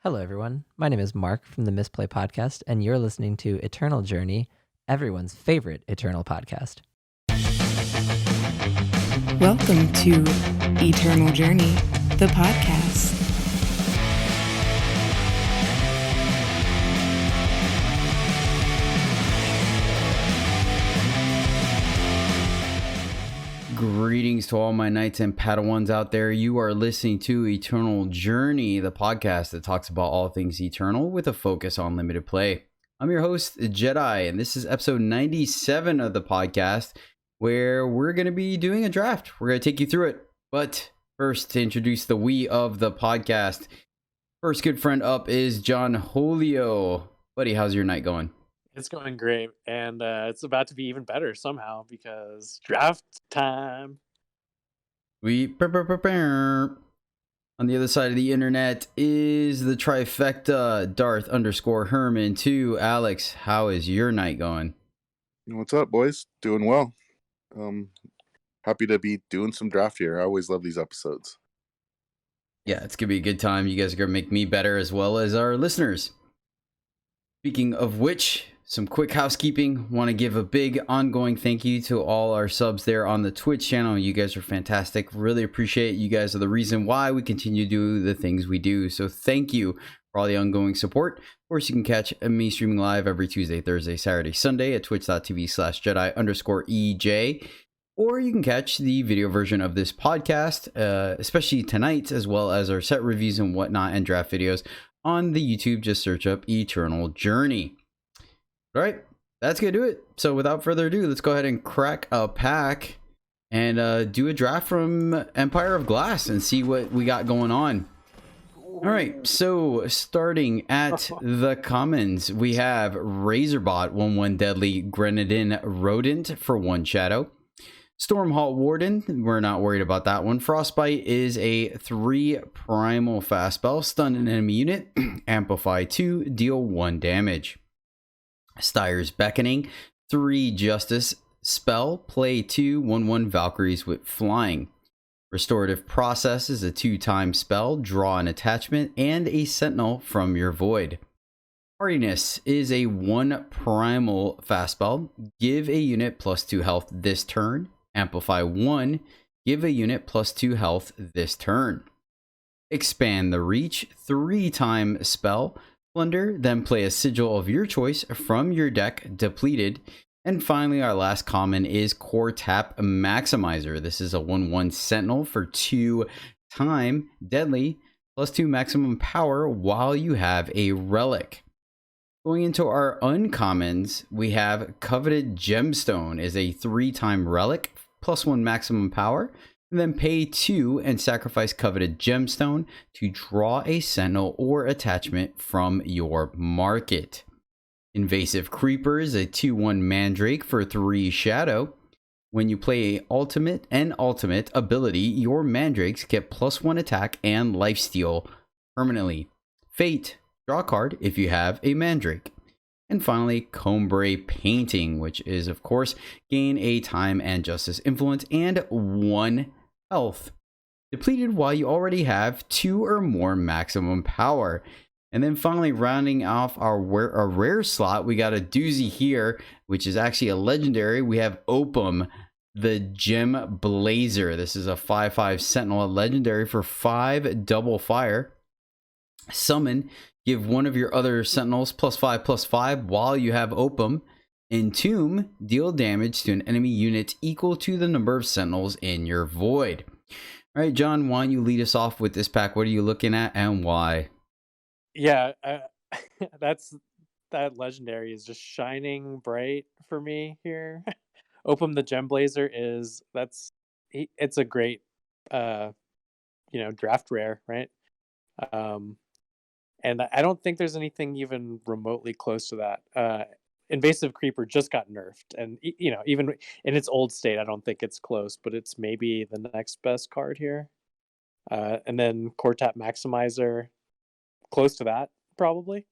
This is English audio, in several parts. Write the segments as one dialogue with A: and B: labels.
A: Hello, everyone. My name is Mark from the Misplay Podcast, and you're listening to Eternal Journey, everyone's favorite Eternal podcast.
B: Welcome to Eternal Journey, the podcast.
C: Greetings to all my knights and padawans out there. You are listening to Eternal Journey, the podcast that talks about all things eternal with a focus on limited play. I'm your host, Jedi, and this is episode 97 of the podcast, where we're going to be doing a draft. We're going to take you through it. But first, to introduce the we of the podcast, first good friend up is Johnholio. Buddy, how's your night going?
D: It's going great, and it's about to be even better somehow because draft time.
C: On the other side of the internet is the trifecta, Darth_Herman to Alex. How is your night going?
E: What's up, boys? Doing well. Happy to be doing some draft here. I always love these episodes.
C: Yeah, it's gonna be a good time. You guys are gonna make me better as well as our listeners. Speaking of which, some quick housekeeping. Want to give a big ongoing thank you to all our subs there on the Twitch channel. You guys are fantastic. Really appreciate it. You guys are the reason why we continue to do the things we do. So thank you for all the ongoing support. Of course, you can catch me streaming live every Tuesday, Thursday, Saturday, Sunday at twitch.tv/Jedi_EJ. Or you can catch the video version of this podcast, especially tonight, as well as our set reviews and whatnot and draft videos on the YouTube. Just search up Eternal Journey. All right, that's gonna do it. So without further ado, let's go ahead and crack a pack and do a draft from Empire of Glass and see what we got going on. All right, so starting at the commons, we have Razorbot, 1/1 Deadly Grenadin Rodent for 1 Shadow. Stormhawk Warden, we're not worried about that one. Frostbite is a 3 primal fast spell. Stun an enemy unit, amplify 2, deal 1 damage. Styre's Beckoning, 3 Justice spell, play 2 1/1 Valkyries with flying. Restorative Process is a 2-time spell, draw an attachment and a sentinel from your void. Hardiness is a 1 primal fast spell, give a unit +2 health this turn. Amplify 1, give a unit +2 health this turn. Expand the Reach, 3-time spell, plunder, then play a sigil of your choice from your deck, depleted. And finally, our last common is Core Tap Maximizer. This is a 1/1 Sentinel for 2-time deadly, +2 maximum power while you have a relic. Going into our uncommons, we have Coveted Gemstone is a 3-time relic, +1 maximum power. And then pay 2 and sacrifice Coveted Gemstone to draw a sentinel or attachment from your market. Invasive Creeper is a 2/1 Mandrake for 3 Shadow. When you play ultimate ability, your Mandrakes get +1 attack and lifesteal permanently. Fate, draw a card if you have a Mandrake. And finally, Combray Painting, which is, of course, gain a time and justice influence and 1 health. Depleted while you already have 2 or more maximum power. And then finally, rounding off our rare slot, we got a doozy here, which is actually a legendary. We have Opum, the Gem Blazer. This is a 5/5 Sentinel, a legendary for 5 double fire. Summon, give one of your other sentinels +5/+5 while you have Opum. Entomb, deal damage to an enemy unit equal to the number of sentinels in your void. All right, John, why don't you lead us off with this pack? What are you looking at and why?
D: Yeah, that legendary is just shining bright for me here. Opum the Gem Blazer it's a great draft rare, right? And I don't think there's anything even remotely close to that. Invasive Creeper just got nerfed, and even in its old state, I don't think it's close, but it's maybe the next best card here. And then Core Tap Maximizer, close to that probably.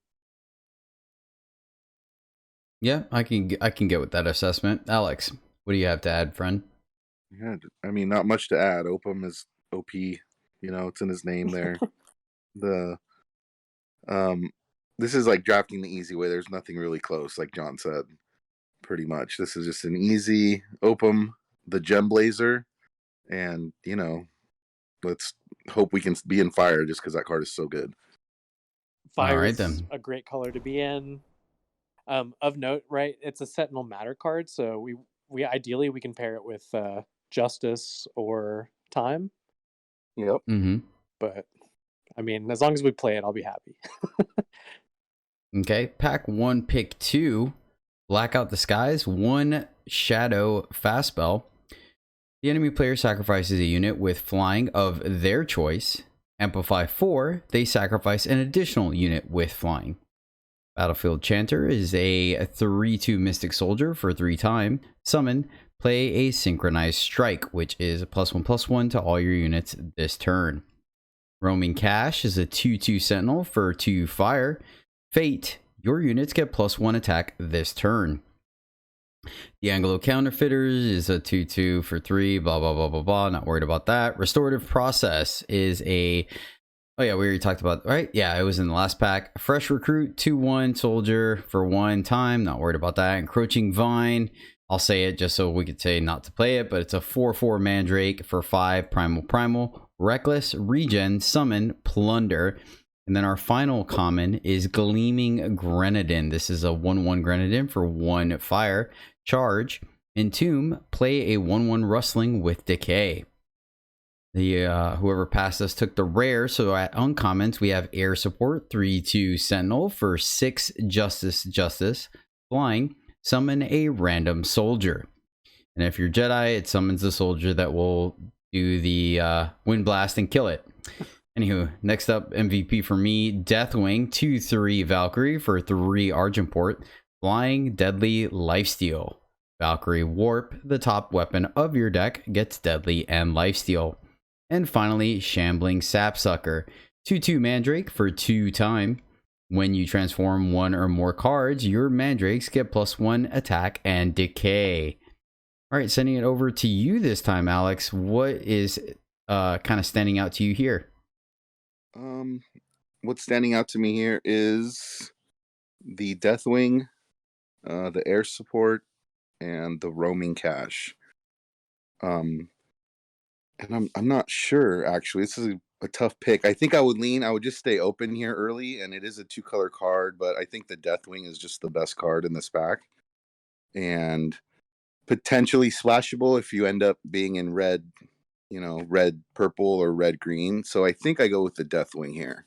C: Yeah, I can get with that assessment. Alex, what do you have to add, friend?
E: Yeah, I mean, not much to add. Opum is OP. It's in his name there. This is like drafting the easy way. There's nothing really close, like John said. Pretty much, this is just an easy Opum, the Gem Blazer, and let's hope we can be in fire just because that card is so good.
D: Fire
C: right,
D: is
C: then.
D: a great color to be in. Of note, right? It's a Sentinel Matter card, so we ideally we can pair it with Justice or Time.
E: Yep.
C: Mm-hmm.
D: But I mean, as long as we play it, I'll be happy.
C: Okay, pack 1, pick 2, Blackout the Skies, 1 Shadow fast spell. The enemy player sacrifices a unit with flying of their choice. Amplify 4, they sacrifice an additional unit with flying. Battlefield Chanter is a 3/2 Mystic Soldier for 3 time. Summon, play a Synchronized Strike, which is a +1/+1 to all your units this turn. Roaming Cache is a 2/2 Sentinel for 2 fire. Fate, your units get +1 attack this turn. The Anglo Counterfeiters is a 2/2 for 3, blah, blah, blah, blah, blah. Not worried about that. Restorative Process is a... Oh, yeah, we already talked about... Right? Yeah, it was in the last pack. Fresh Recruit, 2/1 Soldier for 1 time. Not worried about that. Encroaching Vine. I'll say it just so we could say not to play it, but it's a 4/4 Mandrake for 5 Primal. Reckless, Regen, Summon, Plunder. And then our final common is Gleaming Grenadin. This is a 1/1 Grenadin for 1 fire. Charge. Entomb, play a 1/1 Rustling with Decay. The whoever passed us took the rare. So at uncommons, we have Air Support, 3/2 Sentinel for 6 Justice. Flying, summon a random soldier. And if you're Jedi, it summons the soldier that will do the Wind Blast and kill it. Anywho, next up, MVP for me, Deathwing, 2/3 Valkyrie for 3 Argenport. Flying, Deadly, Lifesteal. Valkyrie Warp, the top weapon of your deck, gets Deadly and Lifesteal. And finally, Shambling Sapsucker, 2/2 Mandrake for 2 time. When you transform 1 or more cards, your Mandrakes get +1 attack and decay. All right, sending it over to you this time, Alex. What is kind of standing out to you here?
E: What's standing out to me here is the Deathwing, the Air Support, and the Roaming Cache. And I'm not sure, actually. This is a tough pick. I think I would just stay open here early, and it is a 2-color card, but I think the Deathwing is just the best card in this pack. And potentially splashable if you end up being in red, red purple or red green. So I think I go with the Deathwing here.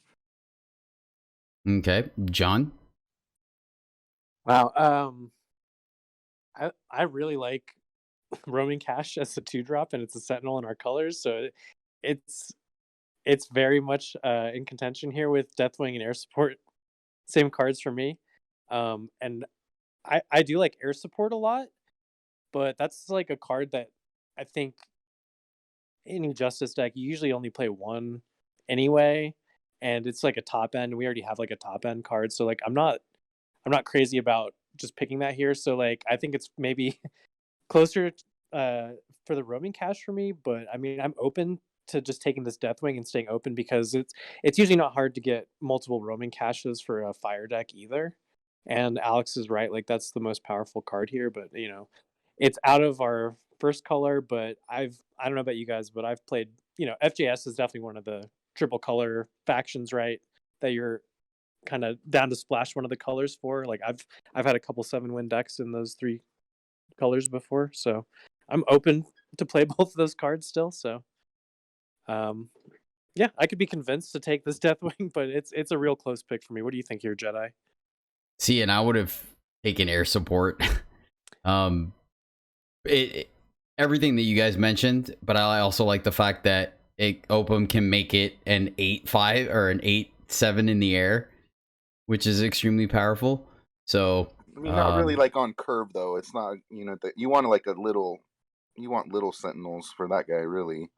C: Okay, John?
D: Wow. I really like Roaming Cache as a 2-drop, and it's a Sentinel in our colors, so it's very much in contention here with Deathwing and Air Support. Same cards for me. And I do like Air Support a lot, but that's like a card that I think any Justice deck, you usually only play 1 anyway, and it's like a top end. We already have like a top end card, so like I'm not crazy about just picking that here. So like I think it's maybe closer for the Roaming Cache for me, but I mean I'm open to just taking this Deathwing and staying open because it's usually not hard to get multiple Roaming Caches for a fire deck either. And Alex is right, like that's the most powerful card here, but it's out of our first color, but I don't know about you guys, but I've played, FJS is definitely one of the triple color factions, right? That you're kind of down to splash one of the colors for. Like I've had a couple 7-win decks in those 3 colors before, so I'm open to play both of those cards still. So yeah, I could be convinced to take this Deathwing, but it's a real close pick for me. What do you think here, Jedi?
C: See, and I would have taken Air Support. Everything that you guys mentioned, but I also like the fact that Opum can make it an 8/5 or an 8/7 in the air, which is extremely powerful. So
E: I mean, not really like on curve though. It's not, you want like you want little Sentinels for that guy, really.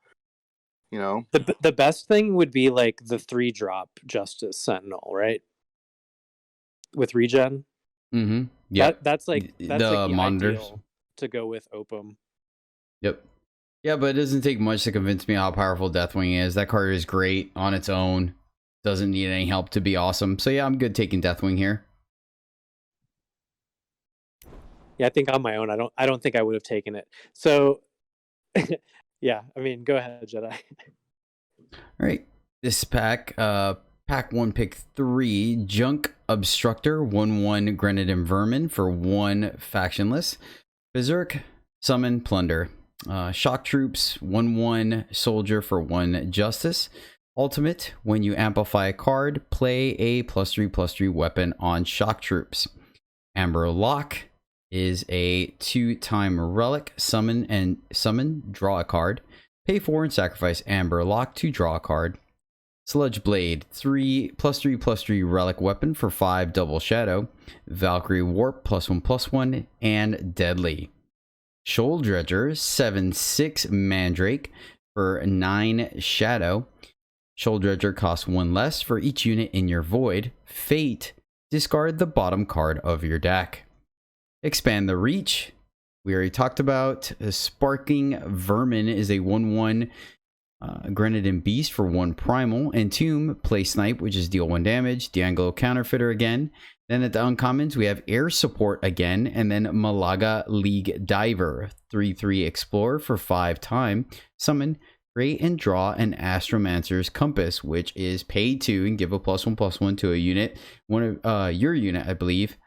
D: The best thing would be like the 3-drop Justice Sentinel, right? With regen.
C: Mm-hmm. Yeah,
D: that's like the
C: monitors
D: ideal to go with Opum.
C: Yep. Yeah, but it doesn't take much to convince me how powerful Deathwing is. That card is great on its own. doesn't need any help to be awesome. So yeah, I'm good taking Deathwing here.
D: Yeah, I think on my own, I don't think I would have taken it. So, yeah, I mean, go ahead, Jedi.
C: All right, this pack, pack 1, pick 3, Junk Obstructor, 1/1 Grenadin Vermin for 1 factionless. Berserk, Summon, Plunder. Shock Troops, 1/1 Soldier for 1 Justice. Ultimate, when you amplify a card, play a +3/+3 weapon on Shock Troops. Amber Lock is a 2-time relic. Summon, draw a card. Pay 4 and sacrifice Amber Lock to draw a card. Sludge Blade, 3 +3/+3 relic weapon for 5 double shadow. Valkyrie Warp, +1/+1, and Deadly. Shoal Dredger, 7/6 Mandrake for 9 shadow. Shoal Dredger costs 1 less for each unit in your void. Fate, discard the bottom card of your deck. Expand the reach. We already talked about. Sparking Vermin is a 1/1 Grenadin Beast for 1 primal. Entomb, play Snipe, which is deal 1 damage. D'Angelo Counterfeiter again. Then at the uncommons, we have Air Support again. And then Malaga League Diver, 3/3 Explorer for 5 time. Summon, create and draw an Astromancer's Compass, which is pay 2 and give a +1/+1 to a unit. One of your unit, I believe.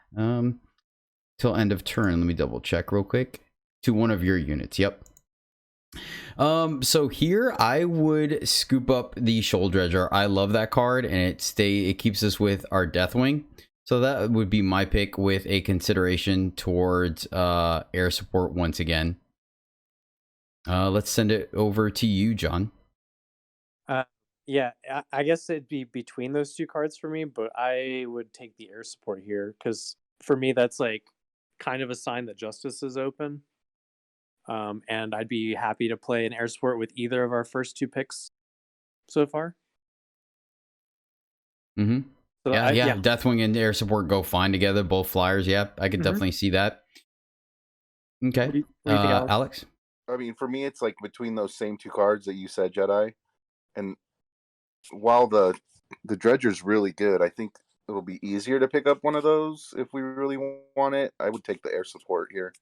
C: Till end of turn. Let me double check real quick. To one of your units. Yep. So here I would scoop up the Shoal Dredger. I love that card, and it keeps us with our Deathwing. So that would be my pick, with a consideration towards air support once again. Let's send it over to you, John.
D: Yeah, I guess it'd be between those 2 cards for me, but I would take the air support here because for me that's like kind of a sign that justice is open. And I'd be happy to play an air support with either of our first 2 picks so far.
C: Mm-hmm.
D: So
C: Yeah. Deathwing and air support go fine together. Both flyers. Yep, I could definitely see that. Okay.
D: What do you think,
C: Alex?
E: I mean, for me, it's like between those same 2 cards that you said, Jedi. And while the Dredger's really good, I think it'll be easier to pick up one of those if we really want it. I would take the air support here.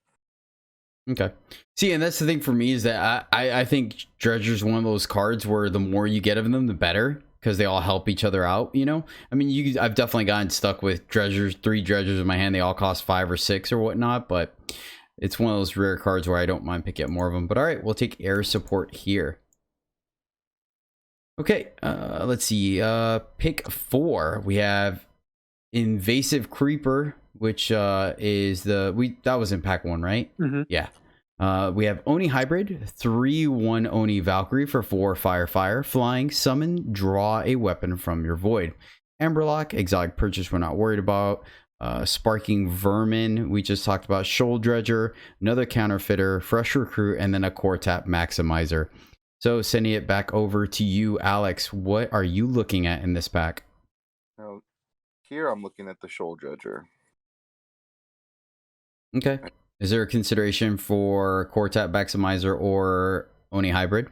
C: Okay. See, and that's the thing for me, is that I think Dredger's one of those cards where the more you get of them, the better, because they all help each other out, you know? I mean, I've definitely gotten stuck with 3 Dredgers in my hand. They all cost 5 or 6 or whatnot, but it's one of those rare cards where I don't mind picking up more of them. But all right, we'll take air support here. Okay, let's see. Pick 4. We have Invasive Creeper, which is that was in pack 1, right?
D: Mm-hmm.
C: Yeah. We have Oni Hybrid, 3/1 Oni Valkyrie for 4 fire. Flying, summon, draw a weapon from your void. Amberlock, exotic purchase we're not worried about. Sparking Vermin, we just talked about. Shoal Dredger, another counterfeiter, fresh recruit, and then a core tap maximizer. So sending it back over to you, Alex. What are you looking at in this pack?
E: Now, here I'm looking at the Shoal Dredger.
C: Okay. Is there a consideration for core tap maximizer or Oni Hybrid?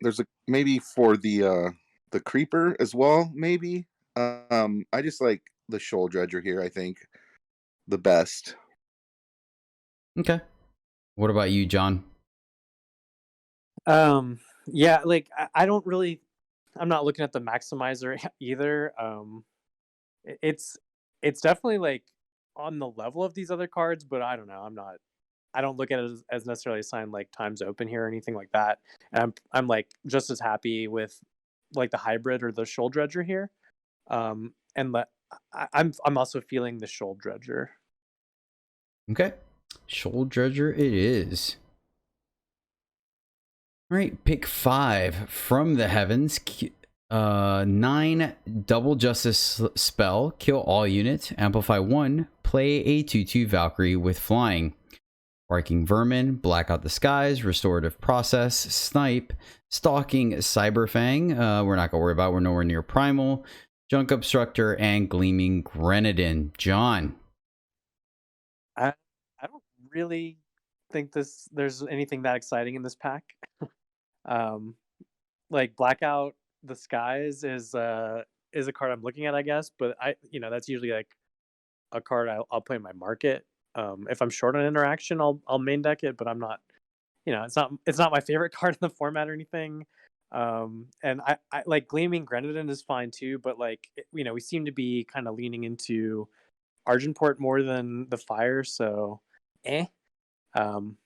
E: There's maybe for the creeper as well, maybe. I just like the Shoal Dredger here, I think, the best.
C: Okay. What about you, John?
D: Yeah, like I'm not looking at the maximizer either. It's definitely like on the level of these other cards, but I don't know. I don't look at it as necessarily a sign like time's open here or anything like that. And I'm like just as happy with like the hybrid or the Shoal Dredger here. And I'm also feeling the Shoal Dredger.
C: Okay. Shoal Dredger it is. All right, pick 5 from the heavens. 9 double justice spell, kill all units, amplify 1, play a 2/2 Valkyrie with flying. Barking Vermin, black out the skies, restorative process, snipe, stalking Cyberfang. We're not gonna worry about. We're nowhere near primal. Junk Obstructor and Gleaming Grenadin. John.
D: I don't really think there's anything that exciting in this pack. like Blackout the Skies is a card I'm looking at, I guess, but that's usually like a card I'll play in my market. If I'm short on interaction, I'll main deck it, but I'm not. It's not my favorite card in the format or anything. And I like Gleaming Grenadin is fine too, but like we seem to be kind of leaning into Argenport more than the Fire, so eh. Um,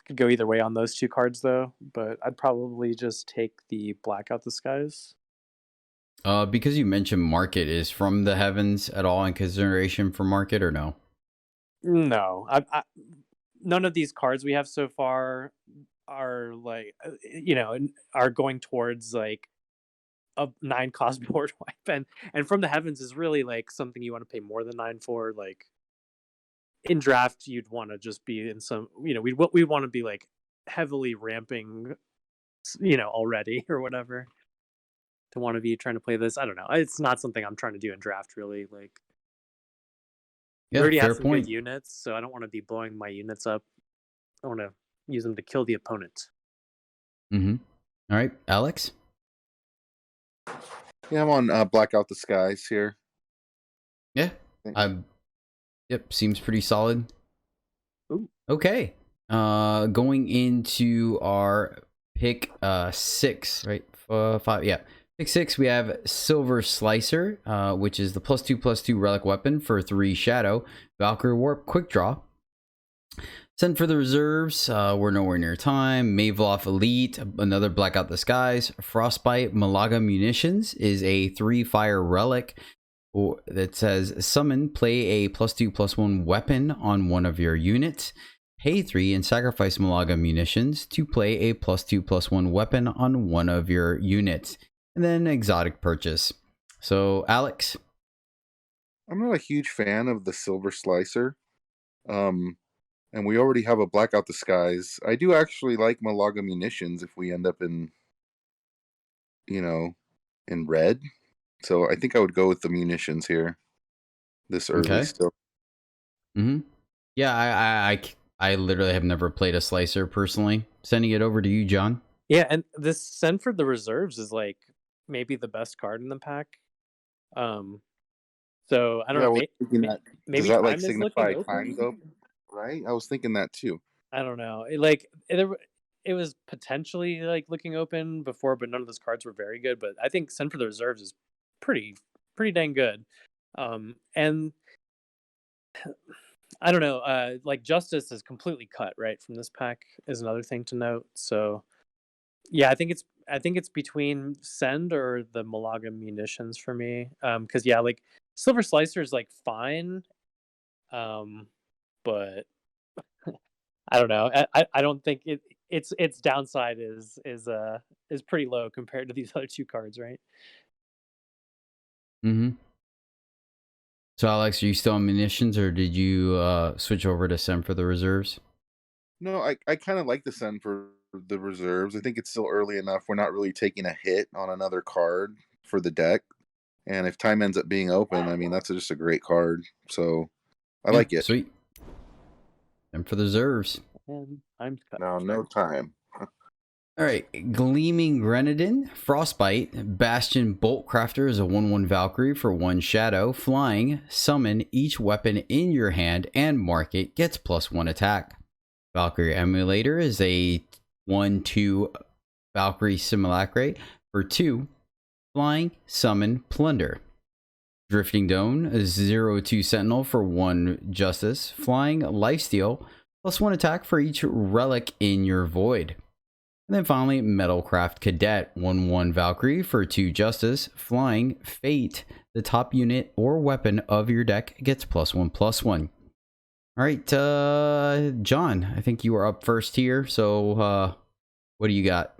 D: could go either way on those two cards though, but I'd probably just take the Blackout the Skies.
C: Because you mentioned market, is From the Heavens at all in consideration for market or no?
D: No, none of these cards we have so far are like are going towards like a 9 cost board wipe, and From the Heavens is really like something you want to pay more than 9 for. Like in draft, you'd want to just be in some we want to be like heavily ramping already or whatever to want to be trying to play this. I don't know. It's not something I'm trying to do in draft really. Like we
C: Yeah,
D: already have
C: fair
D: some good
C: point.
D: units, so I don't want to be blowing my units up. I want to use them to kill the opponent.
C: Mm-hmm. All right, Alex.
E: Yeah, I'm on Blackout the Skies here.
C: Yeah, I. Yep, seems pretty solid.
D: Ooh.
C: Okay. Going into our pick 6, right? 5, yeah. Pick 6, we have Silver Slicer, which is the +2/+2 relic weapon for 3 Shadow. Valkyrie Warp, quick draw. Send for the reserves. We're nowhere near time. Mavloff Elite, another Blackout the Skies. Frostbite Malaga Munitions is a 3 fire relic that says summon, play a +2/+1 weapon on one of your units. Pay 3 and sacrifice Malaga Munitions to play a +2/+1 weapon on one of your units. And then exotic purchase. So, Alex?
E: I'm not a huge fan of the Silver Slicer. And we already have a Blackout the Skies. I do actually like Malaga Munitions if we end up in red. So I think I would go with the munitions here this early
C: Okay.
E: still.
C: Mm-hmm. Yeah, I literally have never played a Slicer personally. Sending it over to you, John.
D: Yeah, and this Send for the Reserves is like maybe the best card in the pack. So I don't
E: Yeah, I
D: know.
E: was thinking that. Does
D: Maybe
E: that like
D: time is looking
E: signify times up?
D: open.
E: Right? I was thinking that too.
D: I don't know. It was potentially like looking open before, but none of those cards were very good. But I think Send for the Reserves is pretty dang good. And I don't know. Like Justice is completely cut right from this pack is another thing to note. So yeah, I think it's between Send or the Malaga Munitions for me. Because yeah, like Silver Slicer is like fine. But I don't know. I don't think its downside is pretty low compared to these other two cards, right?
C: Mm-hmm. So, Alex, are you still on munitions, or did you switch over to Send for the reserves?
E: No, I kind of like the Send for the reserves. I think it's still early enough. We're not really taking a hit on another card for the deck. And if time ends up being open, I mean, that's just a great card. So I like it.
C: Sweet. Send for the reserves.
D: And I'm cut.
E: No time.
C: All right, Gleaming Grenadin, Frostbite, Bastion Bolt Crafter is a 1/1 Valkyrie for 1 Shadow, flying, summon each weapon in your hand and mark it, gets +1 attack. Valkyrie Emulator is a 1/2 Valkyrie Simulacrate for 2, flying, summon, plunder. Drifting Dome is 0/2 Sentinel for 1 Justice, flying, lifesteal, +1 attack for each relic in your void. And then finally, Metalcraft Cadet, 1/1 Valkyrie for 2 Justice, flying, Fate. The top unit or weapon of your deck gets +1/+1. All right, John, I think you are up first here. So, what do you got?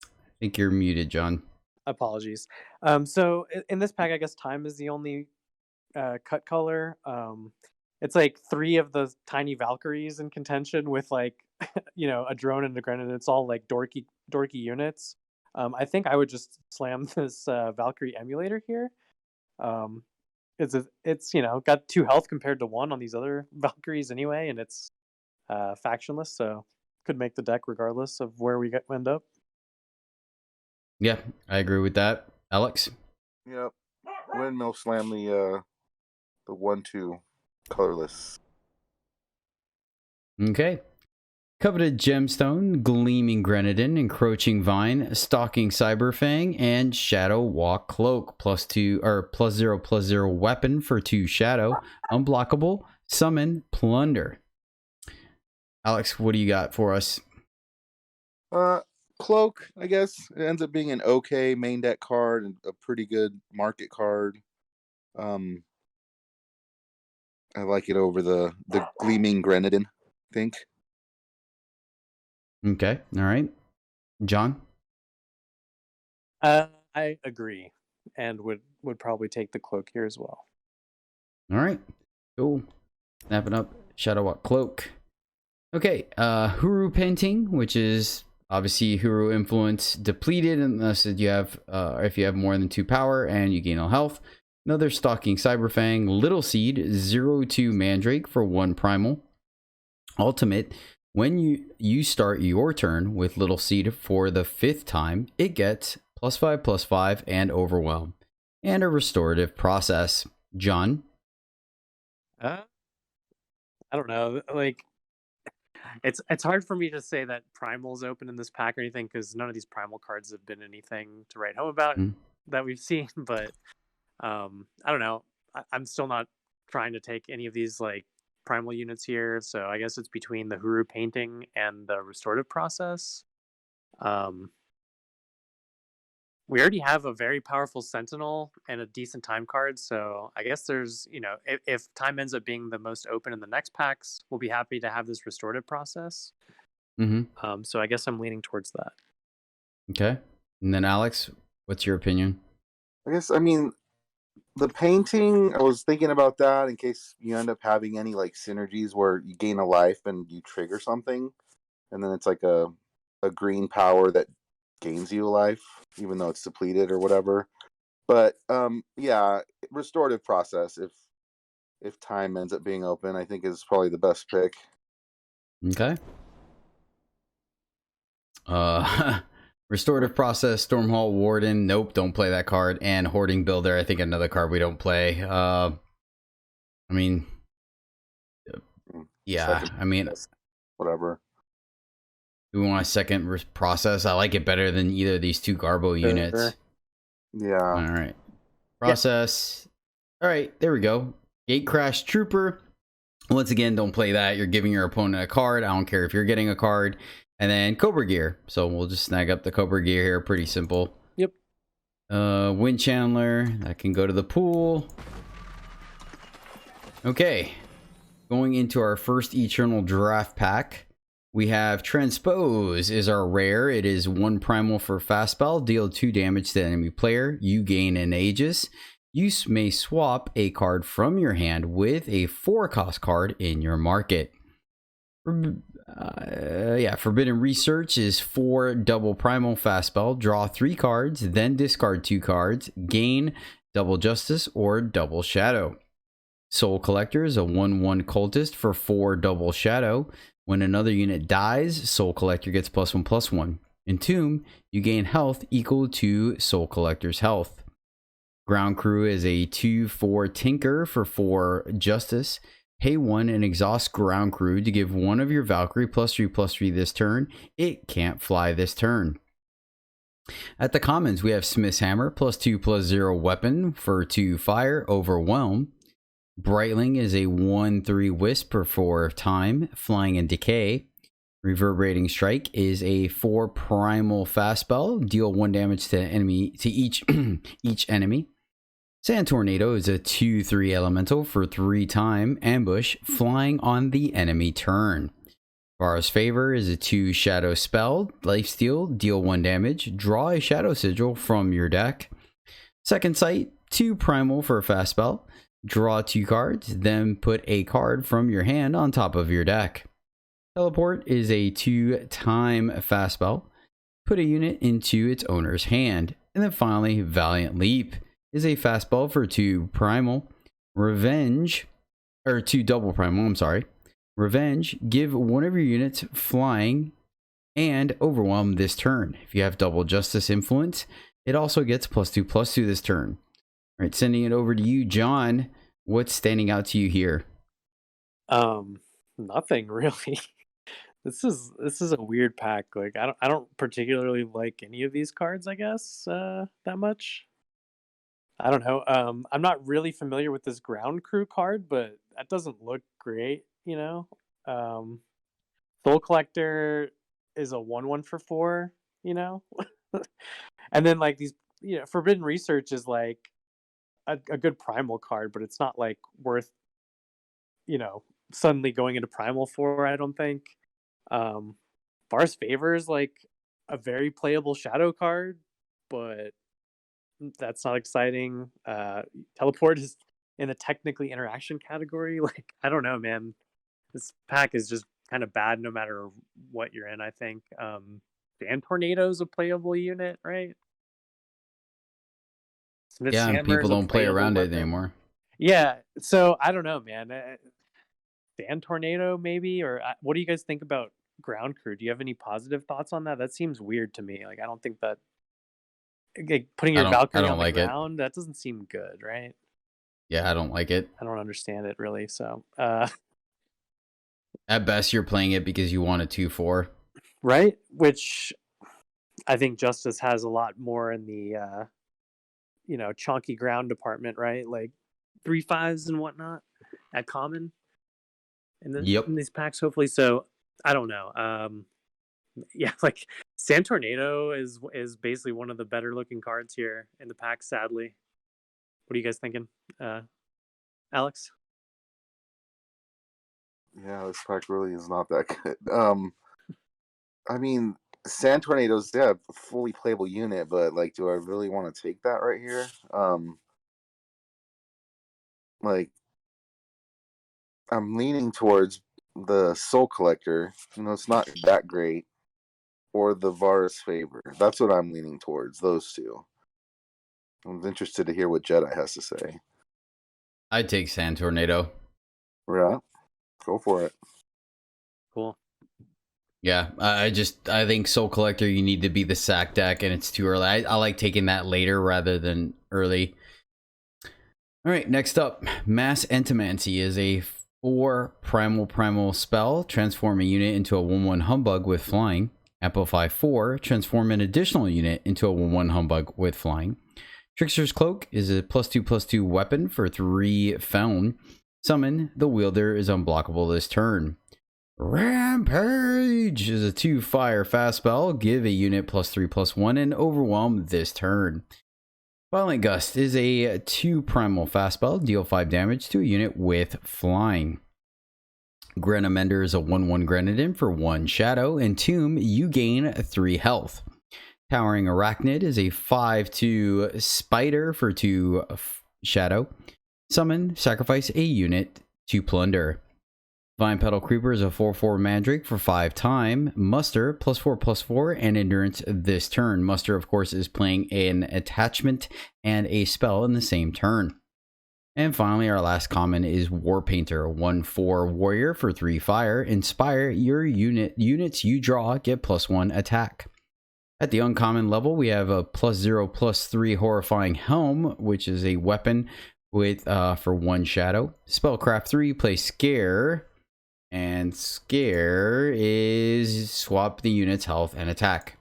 C: I think you're muted, John.
D: Apologies. So in this pack, I guess time is the only cut color. It's like 3 of the tiny Valkyries in contention with like a drone and a grenade. It's all like dorky units. I think I would just slam this Valkyrie Emulator here. It's got 2 health compared to 1 on these other Valkyries anyway, and it's factionless, so could make the deck regardless of where we end up.
C: Yeah, I agree with that. Alex?
E: Yep. Windmill slam the 1/2 colorless.
C: Okay. Coveted Gemstone, Gleaming Grenadin, Encroaching Vine, Stalking Cyberfang, and Shadow Walk Cloak. +0/+0 weapon for 2 Shadow. Unblockable. Summon Plunder. Alex, what do you got for us?
E: Cloak, I guess. It ends up being an okay main deck card and a pretty good market card. I like it over the Gleaming Grenadin, I think.
C: Okay, all right. John?
D: I agree, and would probably take the cloak here as well.
C: All right, cool. Snapping up Shadow Walk Cloak. Okay, Huru Painting, which is obviously Huru influence depleted unless you have, if you have more than 2 power and you gain all health. Another Stalking Cyberfang, Little Seed, 0/2 Mandrake for 1 primal. Ultimate, when you start your turn with Little Seed for the 5th time, it gets +5/+5 and Overwhelm, and a restorative process. John?
D: I don't know. Like, it's hard for me to say that Primal's open in this pack or anything because none of these Primal cards have been anything to write home about that we've seen. But I don't know. I'm still not trying to take any of these like Primal units here, so I guess it's between the Huru Painting and the restorative process. We already have a very powerful Sentinel and a decent time card, so I guess there's, if time ends up being the most open in the next packs, we'll be happy to have this restorative process. So I guess I'm leaning towards that.
C: Okay. And then Alex, what's your opinion?
E: I mean, the painting, I was thinking about that in case you end up having any like synergies where you gain a life and you trigger something, and then it's like a green power that gains you a life, even though it's depleted or whatever. But yeah, restorative process, if time ends up being open, I think is probably the best pick.
C: Okay. Restorative process, Stormhall Warden, nope, don't play that card. And Hoarding Builder, I think another card we don't play. I mean, yeah, I mean,
E: whatever.
C: We want a second process. I like it better than either of these 2 Garbo units.
E: Yeah.
C: All right. Process. All right, there we go. Gatecrash Trooper. Once again, don't play that. You're giving your opponent a card. I don't care if you're getting a card. And then Cobra Gear. So we'll just snag up the Cobra Gear here. Pretty simple.
D: Yep.
C: Wind Chandler. That can go to the pool. Okay. Going into our first Eternal Draft pack. We have Transpose is our rare. It is 1 primal for fast spell. Deal 2 damage to the enemy player. You gain an Aegis. You may swap a card from your hand with a 4-cost card in your market. Forbidden Research is 4 double primal fast spell. Draw 3 cards, then discard 2 cards. Gain double Justice or double Shadow. Soul Collector is a 1/1 cultist for 4 double Shadow. When another unit dies, Soul Collector gets +1/+1. Entomb, you gain health equal to Soul Collector's health. Ground Crew is a 2/4 Tinker for 4 Justice. Pay 1 and exhaust Ground Crew to give one of your Valkyrie +3/+3 this turn. It can't fly this turn. At the commons, we have Smith's Hammer, +2/+0 weapon for 2 fire, Overwhelm. Brightling is a 1/3 Wisp for 4 time, flying and decay. Reverberating Strike is a 4 primal fast spell. Deal 1 damage to each enemy. Sand Tornado is a 2/3 elemental for 3 time, ambush, flying on the enemy turn. Vara's Favor is a 2 shadow spell. Lifesteal, deal 1 damage. Draw a shadow sigil from your deck. Second Sight, 2 primal for a fast spell. Draw 2 cards, then put a card from your hand on top of your deck. Teleport is a 2 time fast spell. Put a unit into its owner's hand. And then finally, Valiant Leap is a fast spell for 2 primal. Revenge, or 2 double primal, I'm sorry. Revenge, give one of your units flying and overwhelm this turn. If you have double justice influence, it also gets +2/+2 this turn. All right, sending it over to you, John. What's standing out to you here?
D: Nothing really. This is a weird pack. Like I don't particularly like any of these cards, I guess, that much. I don't know. I'm not really familiar with this ground crew card, but that doesn't look great, you know. Um, Soul Collector is a 1/1 for 4, you know. And then like these, Forbidden Research is like a good primal card, but it's not like worth, you know, suddenly going into primal for, I don't think. Um, Bar's Favor is like a very playable shadow card, but that's not exciting. Teleport is in the technically interaction category. Like, I don't know, man. This pack is just kind of bad no matter what you're in, I think. Dan Tornado's a playable unit, right? Smith's
C: Yeah, and
D: Hammer
C: people
D: is a
C: don't play
D: playable
C: around it
D: weapon.
C: anymore.
D: Yeah, so I don't know, man. Dan Tornado, maybe? Or what do you guys think about Ground Crew? Do you have any positive thoughts on that? That seems weird to me. Like, I don't think that like, putting your
C: I
D: Valkyrie
C: don't
D: on the
C: like it.
D: ground, that doesn't seem good, right?
C: Yeah, I don't like it.
D: I don't understand it really. So,
C: At best, you're playing it because you want a 2/4.
D: right? Which I think Justice has a lot more in the chonky ground department, right? Like 3/5s and whatnot at common
C: Yep.
D: in these packs, hopefully. So I don't know. Yeah, like Sand Tornado is basically one of the better looking cards here in the pack. Sadly, what are you guys thinking, Alex?
E: Yeah, this pack really is not that good. I mean, Sand Tornadoes, yeah, a fully playable unit, but like, do I really want to take that right here? Like, I'm leaning towards the Soul Collector. It's not that great, or the Varus Favor. That's what I'm leaning towards. Those two. I'm interested to hear what Jedi has to say.
C: I'd take Sand Tornado.
E: Yeah, go for it.
D: Cool.
C: Yeah, I think Soul Collector, you need to be the sack deck, and it's too early. I like taking that later rather than early. All right, next up, Mass Entomancy is a 4 primal spell. Transform a unit into a 1/1 humbug with flying. Amplify 4. Transform an additional unit into a 1/1 humbug with flying. Trickster's Cloak is a +2/+2 weapon for 3 Feln. Summon. The wielder is unblockable this turn. Rampage is a 2 fire fast spell. Give a unit +3/+1 and overwhelm this turn. Violent Gust is a 2 primal fast spell. Deal 5 damage to a unit with flying. Grenamender is a 1/1 Grenadin for 1 shadow. Entomb, you gain 3 health. Towering Arachnid is a 5/2 spider for 2 shadow. Summon, sacrifice a unit to plunder. Vine Petal Creeper is a 4/4 Mandrake for 5 time. Muster, +4/+4, and Endurance this turn. Muster, of course, is playing an attachment and a spell in the same turn. And finally, our last common is War Painter, 1/4 Warrior for 3 fire. Inspire, your units you draw get +1 attack. At the uncommon level, we have a +0/+3 Horrifying Helm, which is a weapon with for 1 shadow. Spellcraft 3, play Scare. And Scare is swap the unit's health and attack.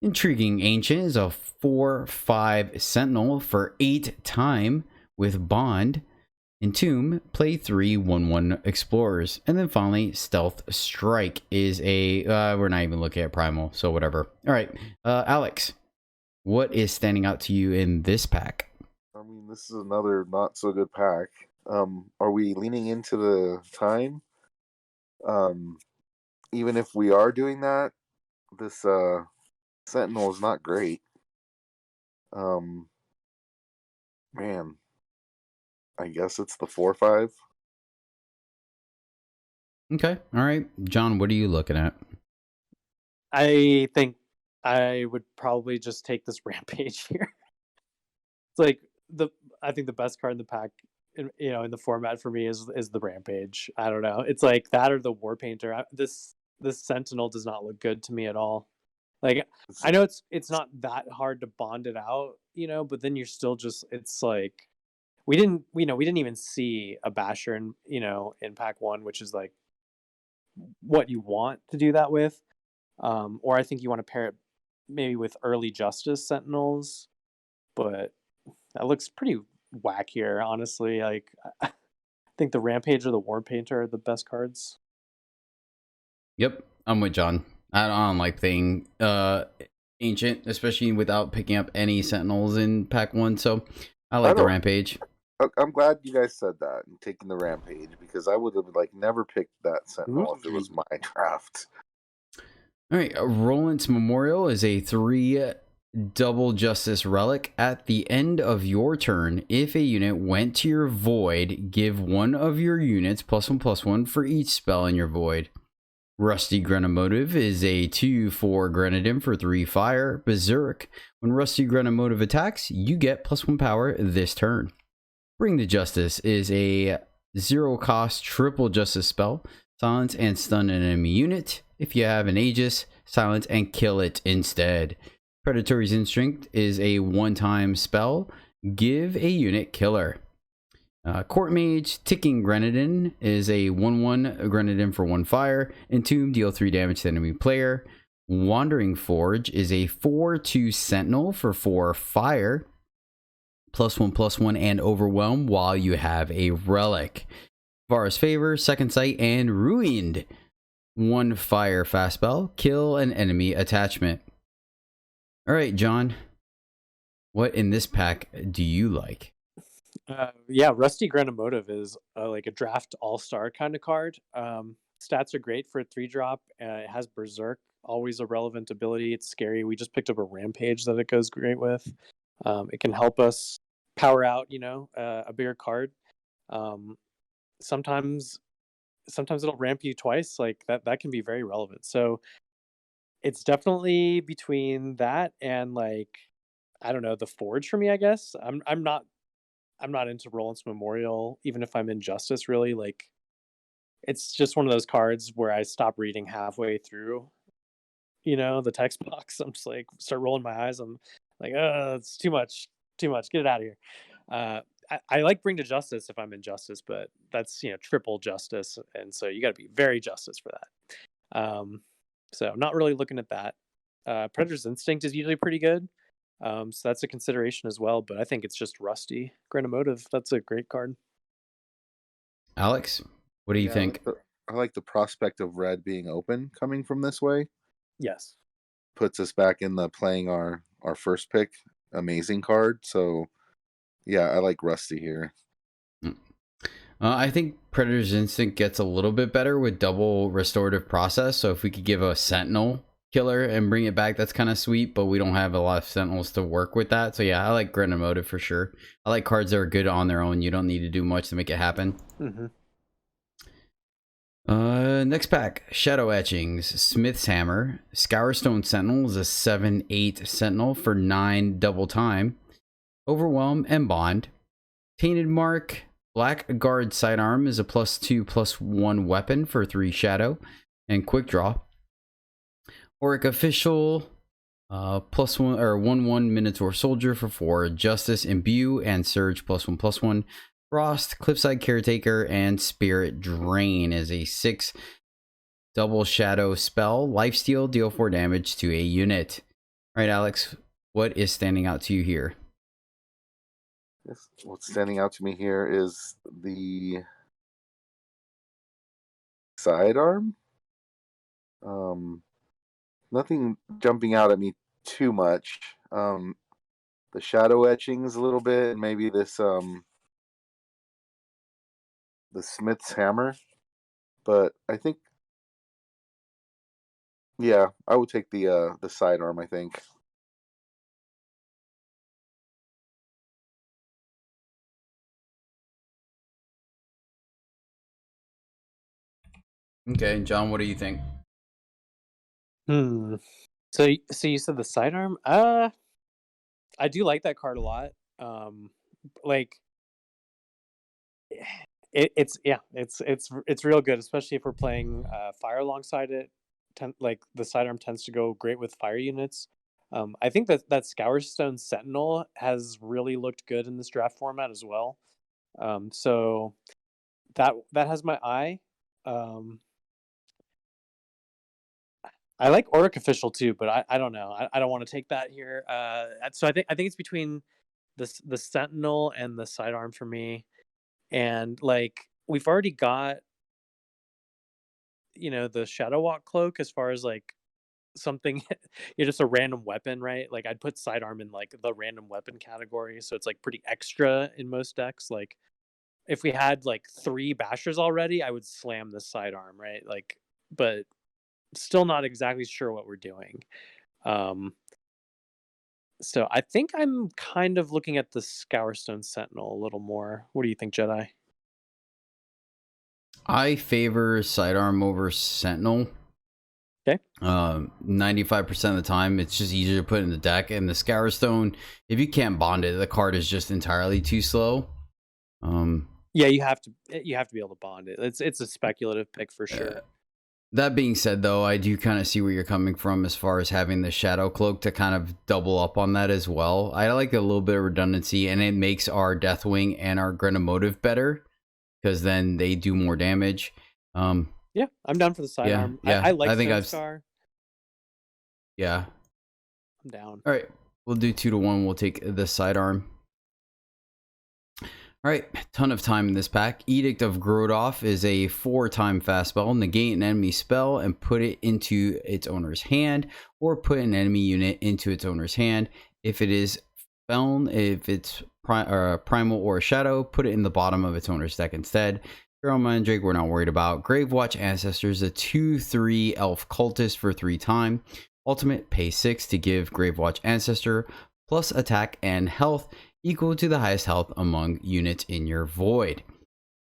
C: Intriguing Ancient is a 4/5 Sentinel for 8 time with Bond. Entomb, play 3 1/1 Explorers. And then finally, Stealth Strike is a... we're not even looking at Primal, so whatever. All right, Alex, what is standing out to you in this pack?
E: I mean, this is another not so good pack. Are we leaning into the time? Even if we are doing that, this Sentinel is not great. Man, I guess it's the 4/5.
C: Okay, all right. John, what are you looking at?
D: I think I would probably just take this Rampage here. It's like I think the best card in the pack in the format for me is the Rampage. I don't know. It's like that or the War Painter. This Sentinel does not look good to me at all. Like I know it's not that hard to bond it out, but then you're still just it's like we didn't even see a Basher in pack 1, which is like what you want to do that with. Or I think you want to pair it maybe with early Justice Sentinels, but that looks pretty whack here, honestly. Like I think the Rampage or the War Painter are the best cards.
C: Yep, I'm with John. I don't like playing Ancient, especially without picking up any Sentinels in pack 1, so I like the Rampage.
E: I'm glad you guys said that and taking the Rampage, because I would have never picked that Sentinel if it was my draft.
C: All right, Roland's Memorial is a 3 double Justice relic. At the end of your turn, if a unit went to your void, give one of your units +1/+1 for each spell in your void. Rusty Grenamotive is a 2/4 Grenadin for 3 fire. Berserk. When Rusty Grenamotive attacks, you get +1 power this turn. Bring to Justice is a 0 cost triple Justice spell. Silence and stun an enemy unit. If you have an Aegis, silence and kill it instead. Predatory's Instinct is a 1-time spell. Give a unit killer. Court Mage Ticking Grenadin is a 1/1 Grenadin for 1 fire. Entomb, deal 3 damage to enemy player. Wandering Forge is a 4/2 Sentinel for 4 fire. +1/+1 and Overwhelm while you have a relic. Vara's Favor, Second Sight, and Ruined. 1 fire fast spell. Kill an enemy attachment. All right, John. What in this pack do you like?
D: Yeah, Rusty Grenamotive is like a draft all-star kind of card. Stats are great for a 3-drop. It has Berserk, always a relevant ability. It's scary. We just picked up a Rampage that it goes great with. It can help us power out, a bigger card. Sometimes it'll ramp you twice. Like that can be very relevant. So it's definitely between that and like I don't know, the Forge for me, I guess. I'm not into Roland's Memorial, even if I'm in Justice, really. Like, it's just one of those cards where I stop reading halfway through, the text box. I'm just like, start rolling my eyes. I'm like, it's too much, get it out of here. I like Bring to Justice if I'm in Justice, but that's, triple Justice. And so you got to be very Justice for that. So not really looking at that. Predator's Instinct is usually pretty good. So that's a consideration as well, but I think it's just Rusty Grenamotive. That's a great card.
C: Alex, what do you think?
E: I like the prospect of red being open coming from this way.
D: Yes.
E: Puts us back in the playing our first pick. Amazing card. So, yeah, I like Rusty here.
C: I think Predator's Instinct gets a little bit better with double restorative process. So if we could give a Sentinel killer and bring it back, that's kind of sweet, but we don't have a lot of Sentinels to work with that. So yeah, I like Grenamotive for sure. I like cards that are good on their own. You don't need to do much to make it happen.
D: Mm-hmm.
C: Next pack, Shadow Etchings, Smith's Hammer. Scourstone Sentinel is a 7/8 Sentinel for 9 double time. Overwhelm and Bond. Tainted Mark, Blackguard Sidearm is a +2/+1 weapon for 3 shadow and quick draw. Auric Official, +1 or 1/1 Minotaur Soldier for 4 Justice, Imbue, and Surge +1/+1. Frost, Cliffside Caretaker, and Spirit Drain is a 6 double shadow spell. Lifesteal, deal 4 damage to a unit. All right, Alex, what is standing out to you here?
E: What's standing out to me here is the sidearm. Nothing jumping out at me too much. The shadow etchings a little bit, and maybe this the Smith's Hammer. But I think, yeah, I would take the sidearm, I think.
C: Okay, John, what do you think?
D: So you said the sidearm? I do like that card a lot. Like it's real good, especially if we're playing fire alongside it. Like the sidearm tends to go great with fire units. I think that Scourstone Sentinel has really looked good in this draft format as well. So that has my eye. I like Auric Official too, but I don't know. I don't want to take that here. So I think it's between the Sentinel and the sidearm for me. And like we've already got, the Shadow Walk cloak as far as like something, just a random weapon, right? Like I'd put sidearm in like the random weapon category, so it's like pretty extra in most decks. Like if we had like 3 bashers already, I would slam the sidearm, right? Like, but still not exactly sure what we're doing. So I think I'm kind of looking at the Scourstone Sentinel a little more. What do you think, Jedi?
C: I favor sidearm over Sentinel.
D: Okay.
C: 95% of the time, it's just easier to put in the deck. And the Scourstone, if you can't bond it, the card is just entirely too slow.
D: Yeah, you have to be able to bond it. It's a speculative pick for sure.
C: That being said, though, I do kind of see where you're coming from as far as having the Shadow Cloak to kind of double up on that as well. I like a little bit of redundancy, and it makes our Deathwing and our Grenamotive better because then they do more damage.
D: Yeah, I'm down for the sidearm.
C: Yeah,
D: I like
C: I think
D: Scar.
C: Yeah.
D: I'm down.
C: All right, we'll do 2-1. We'll take the sidearm. All right, ton of time in this pack. Edict of Grodoff is a 4-time fast spell. Negate an enemy spell and put it into its owner's hand, or put an enemy unit into its owner's hand. If it is Feln, if it's Primal or Shadow, put it in the bottom of its owner's deck instead. Hero Mandrake, we're not worried about. Gravewatch Ancestors, a 2/3 elf cultist for 3-time. Ultimate, pay 6 to give Gravewatch Ancestor plus attack and health equal to the highest health among units in your void.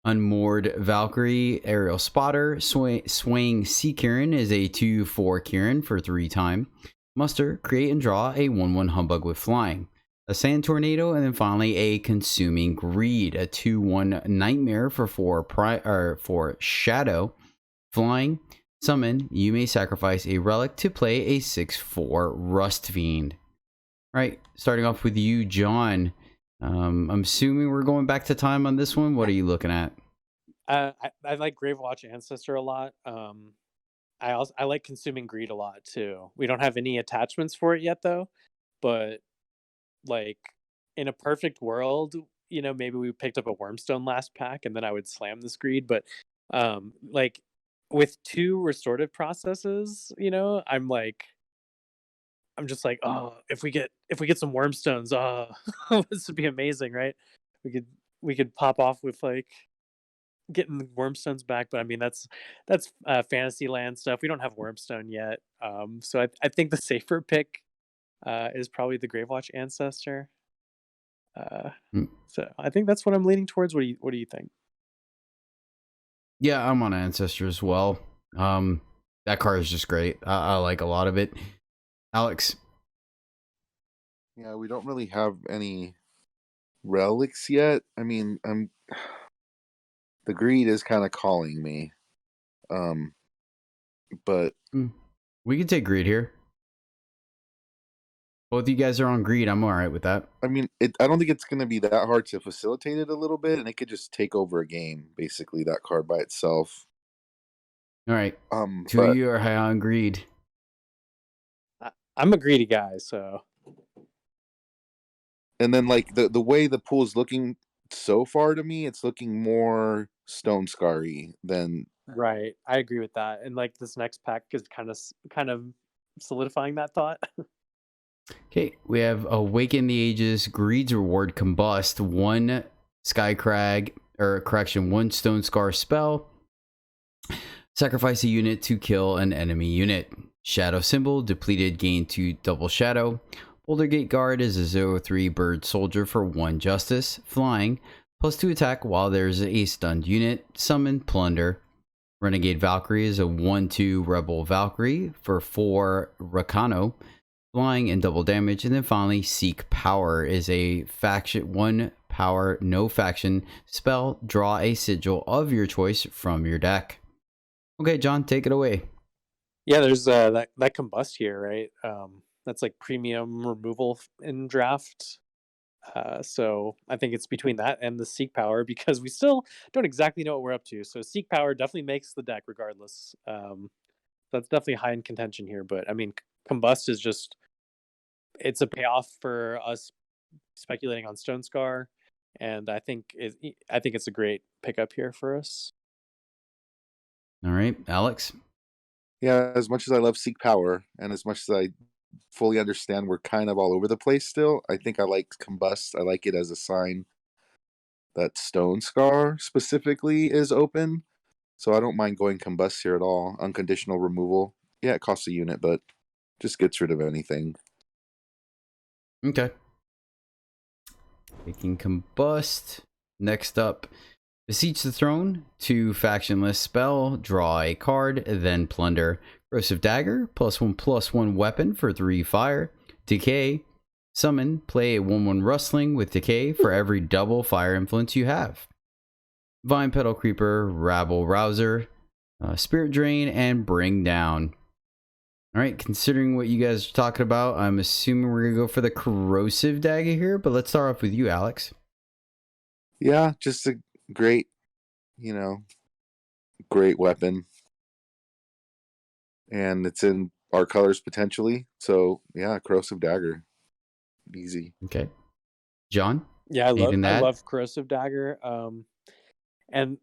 C: Unmoored Valkyrie, Aerial Spotter, Swaying Sea Kieran is a 2/4 Kieran for 3-time. Muster, create and draw a 1/1 Humbug with flying. A Sand Tornado, and then finally a Consuming Greed, a 2/1 Nightmare for 4 Shadow. Flying, summon, you may sacrifice a relic to play a 6/4 Rust Fiend. All right, starting off with you, John. I'm assuming we're going back to time on this one. What are you looking at?
D: I like Gravewatch Ancestor a lot. I like Consuming Greed a lot too. We don't have any attachments for it yet though, but like in a perfect world, maybe we picked up a Wormstone last pack and then I would slam this Greed. But like with 2 restorative processes, I'm just like, oh, if we get some Wormstones, this would be amazing, right? We could pop off with like getting the Wormstones back, but I mean that's Fantasyland stuff. We don't have Wormstone yet, so I think the safer pick is probably the Gravewatch Ancestor. So I think that's what I'm leaning towards. What do you think?
C: Yeah, I'm on Ancestor as well. That card is just great. I like a lot of it. Alex.
E: Yeah, we don't really have any relics yet. I mean, the greed is kind of calling me. But
C: we can take greed here. Both you guys are on greed. I'm all right with that.
E: I mean, I don't think it's going to be that hard to facilitate it a little bit, and it could just take over a game, basically, that card by itself.
C: All right. Two of you are high on greed.
D: I'm a greedy guy, so.
E: And then, like, the way the pool is looking so far to me, it's looking more Stone Scar-y than.
D: Right, I agree with that. And like this next pack is kind of solidifying that thought.
C: Okay, we have Awaken the Ages, Greed's Reward, Combust, 1 Skycrag, or correction, 1 Stone Scar spell. Sacrifice a unit to kill an enemy unit. Shadow Symbol, depleted, gain 2 double shadow. Boulder Gate Guard is a 0/3 bird soldier for 1 justice. Flying, +2 attack while there's a stunned unit. Summon, plunder. Renegade Valkyrie is a 1/2 rebel Valkyrie for 4 Rakano. Flying and double damage. And then finally, Seek Power is a faction 1 power, no faction spell. Draw a sigil of your choice from your deck. Okay, John, take it away.
D: Yeah, there's that combust here, right? That's like premium removal in draft. So I think it's between that and the Seek Power because we still don't exactly know what we're up to. So Seek Power definitely makes the deck regardless. That's definitely high in contention here. But I mean, Combust is just, it's a payoff for us speculating on Stone Scar, and I think it's a great pickup here for us.
C: All right, Alex.
E: Yeah, as much as I love Seek Power, and as much as I fully understand we're kind of all over the place still, I think I like Combust. I like it as a sign that Stone Scar specifically is open. So I don't mind going Combust here at all. Unconditional removal. Yeah, it costs a unit, but just gets rid of anything.
C: Okay. Taking Combust. Next up, Beseech the Throne. 2 factionless spell. Draw a card, then Plunder. Corrosive Dagger. +1/+1 weapon for 3 fire. Decay. Summon. Play a 1/1 Rustling with Decay for every double fire influence you have. Vine Petal Creeper. Rabble Rouser. Spirit Drain, and Bring Down. All right, considering what you guys are talking about, I'm assuming we're going to go for the Corrosive Dagger here, but let's start off with you, Alex.
E: Yeah, just a great, great weapon. And it's in our colors potentially. So, yeah, Corrosive Dagger. Easy.
C: Okay. John?
D: Yeah, I
C: anything to add?
D: love Corrosive Dagger. And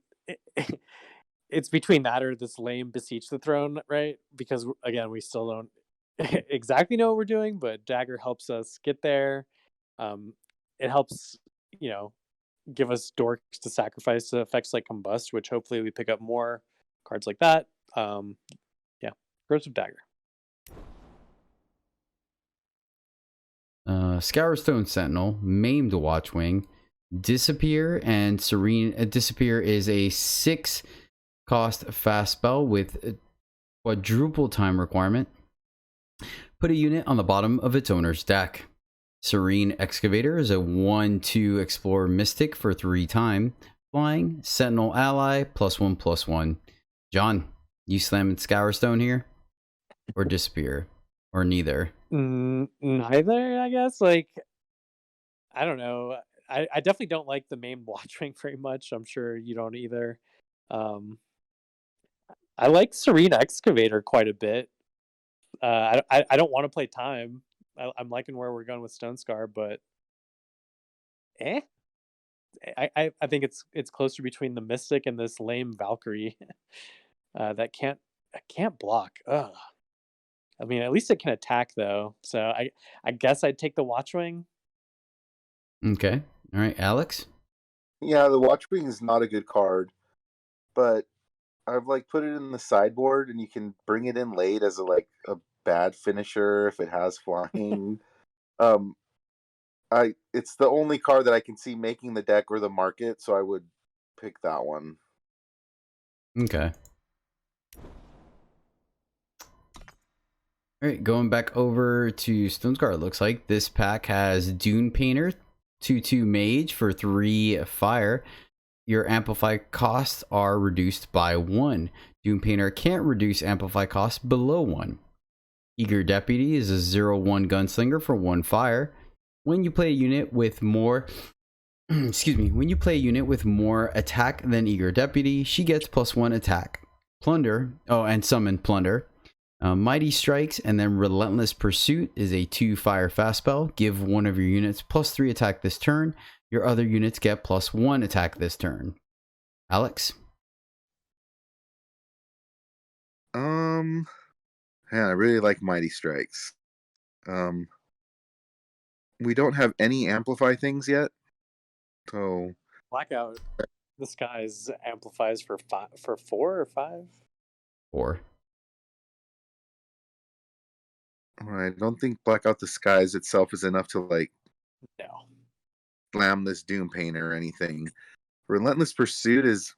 D: it's between that or this lame Beseech the Throne, right? Because again, we still don't exactly know what we're doing, but Dagger helps us get there. It helps, give us dorks to sacrifice to effects like Combust, which hopefully we pick up more cards like that. Yeah, Corrosive Dagger.
C: Scourstone Sentinel, Maimed Watchwing, Disappear, and Serene. Disappear is a 6 cost fast spell with a quadruple time requirement. Put a unit on the bottom of its owner's deck. Serene Excavator is a 1/2 Explore Mystic for 3 time. Flying, Sentinel Ally, +1/+1. John, you slamming Scourstone here? Or Disappear? Or neither?
D: Neither, I guess. Like, I don't know. I definitely don't like the main Watchwing very much. I'm sure you don't either. I like Serene Excavator quite a bit. I don't want to play time. I'm liking where we're going with Stone Scar, but I think it's closer between the Mystic and this lame Valkyrie that can't block. Ugh. I mean, at least it can attack though. So I guess I'd take the Watchwing.
C: Okay. All right, Alex?
E: Yeah, the Watchwing is not a good card, but I've put it in the sideboard, and you can bring it in late as a bad finisher if it has flying. It's the only card that I can see making the deck or the market, so I would pick that one.
C: Okay. All right, going back over to Stone Scar, it looks like this pack has Dune Painter, 2/2 Mage for 3 fire. Your amplify costs are reduced by 1. Dune Painter can't reduce amplify costs below 1. Eager Deputy is a 0/1 Gunslinger for 1 fire. When you play a unit with more when you play a unit with more attack than Eager Deputy, she gets +1 attack. Plunder, and summon Plunder. Mighty Strikes and then Relentless Pursuit is a 2 fire fast spell. Give one of your units +3 attack this turn. Your other units get +1 attack this turn. Alex?
E: Yeah, I really like Mighty Strikes. We don't have any amplify things yet, so
D: Blackout the Skies amplifies for 4 or 5.
C: 4.
E: I don't think Blackout the Skies itself is enough to
D: No.
E: slam this Doom Painter or anything. Relentless Pursuit is,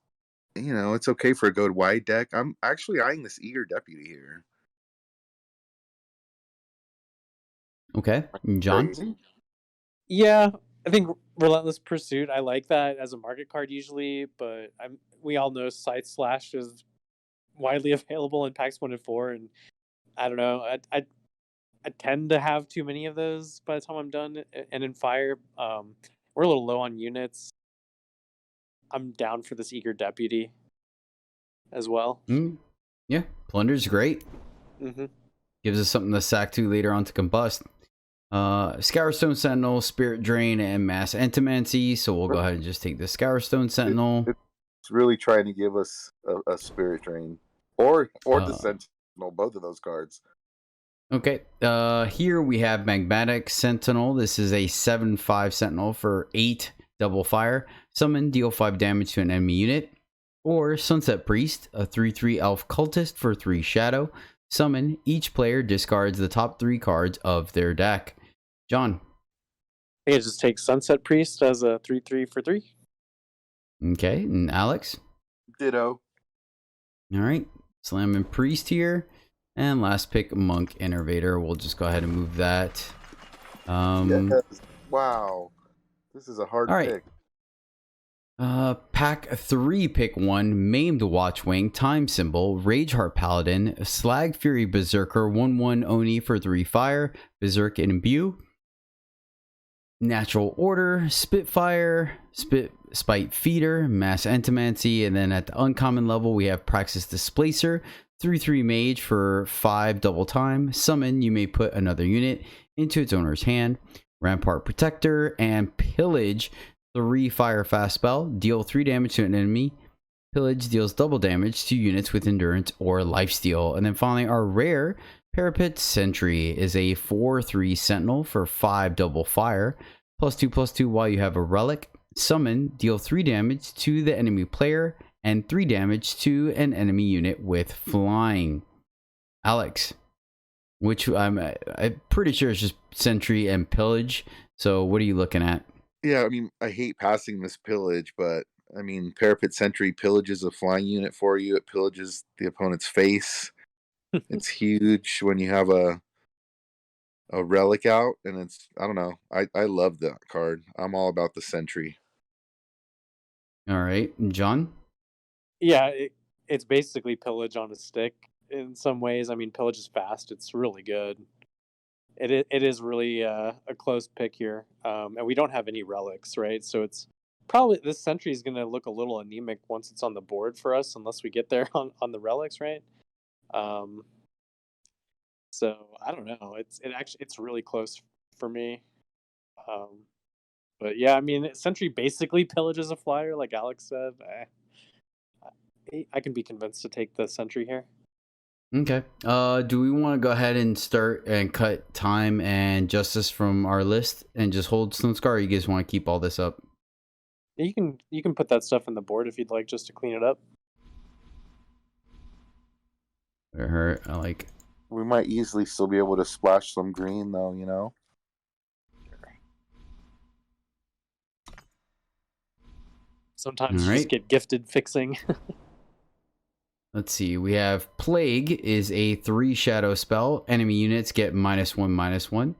E: it's okay for a go wide deck. I'm actually eyeing this Eager Deputy here.
C: Okay. John?
E: Crazy?
D: Yeah, I think Relentless Pursuit, I like that as a market card usually, but we all know Scythe Slash is widely available in packs 1 and 4, and I don't know. I tend to have too many of those by the time I'm done. And in Fire, we're a little low on units. I'm down for this Eager Deputy as well.
C: Yeah, Plunder's great.
D: Mm-hmm.
C: Gives us something to sack to later on to combust. Scourstone Sentinel, Spirit Drain, and Mass Entomancy. So we'll go ahead and just take the Scourstone Sentinel.
E: It's really trying to give us a Spirit Drain or the Sentinel, both of those cards.
C: Okay, here we have Magmatic Sentinel. This is a 7/5 Sentinel for 8 double fire. Summon, deal 5 damage to an enemy unit. Or Sunset Priest, a 3/3 Elf Cultist for 3 Shadow. Summon, each player discards the top 3 cards of their deck. John.
D: I think I just take Sunset Priest as a 3/3 for 3.
C: Okay, and Alex?
E: Ditto.
C: All right, slamming Priest here. And last pick, Monk Innervator. We'll just go ahead and move that.
E: Yes. Wow. This is a hard pick.
C: Pack 3, pick 1, Maimed Watchwing, Time Symbol, Rageheart Paladin, Slag Fury Berserker, 1/1 Oni for 3 fire, Berserk and Imbue, Natural Order, Spitfire, Spite Feeder, Mass Entomancy, and then at the uncommon level we have Praxis Displacer, 3/3 Mage for 5 double time. Summon, you may put another unit into its owner's hand. Rampart Protector, and Pillage, 3 fire fast spell, deal 3 damage to an enemy. Pillage deals double damage to units with endurance or lifesteal. And then finally, our rare Parapet Sentry is a 4/3 Sentinel for 5 double fire, +2/+2 while you have a relic. Summon, deal 3 damage to the enemy player and 3 damage to an enemy unit with flying. Alex, which I'm pretty sure it's just Sentry and Pillage. So what are you looking at?
E: Yeah, I mean, I hate passing this Pillage, but I mean, Parapet Sentry pillages a flying unit for you. It pillages the opponent's face. It's huge when you have a relic out, and it's, I don't know. I love that card. I'm all about the Sentry.
C: All right, John?
D: Yeah, it's basically Pillage on a stick in some ways. I mean, Pillage is fast. It's really good. It is really a close pick here, and we don't have any relics, right? So it's probably, this Sentry is going to look a little anemic once it's on the board for us, unless we get there on the relics, right? So I don't know. It's really close for me. But yeah, I mean, Sentry basically pillages a flyer, like Alex said. I can be convinced to take the Sentry here.
C: Okay. Do we want to go ahead and start and cut Time and Justice from our list and just hold Stone Scar, or you guys want to keep all this up?
D: You can put that stuff in the board if you'd like, just to clean it up.
C: It hurt. I like.
E: We might easily still be able to splash some green, though, you know?
D: Sometimes you just get gifted fixing.
C: Let's see. We have Plague is a 3 shadow spell. Enemy units get -1/-1.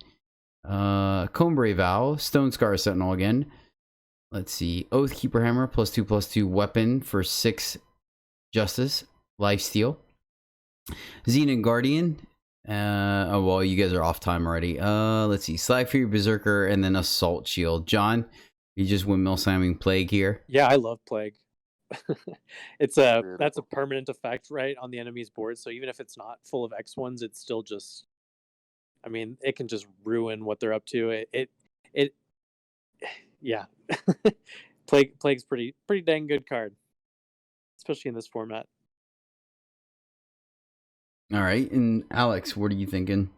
C: Combray Vow, Stone Scar Sentinel again. Let's see. Oathkeeper Hammer, +2/+2 weapon for 6 justice, lifesteal. Xenon Guardian. Oh, well, you guys are off time already. Let's see. Slag Fury Berserker and then Assault Shield. John, you just windmill slamming Plague here.
D: Yeah, I love Plague. That's a permanent effect, right, on the enemy's board. So even if it's not full of X1s, it's still just, I mean, it can just ruin what they're up to. Yeah. Plague's pretty dang good card, especially in this format.
C: All right, and Alex, what are you thinking?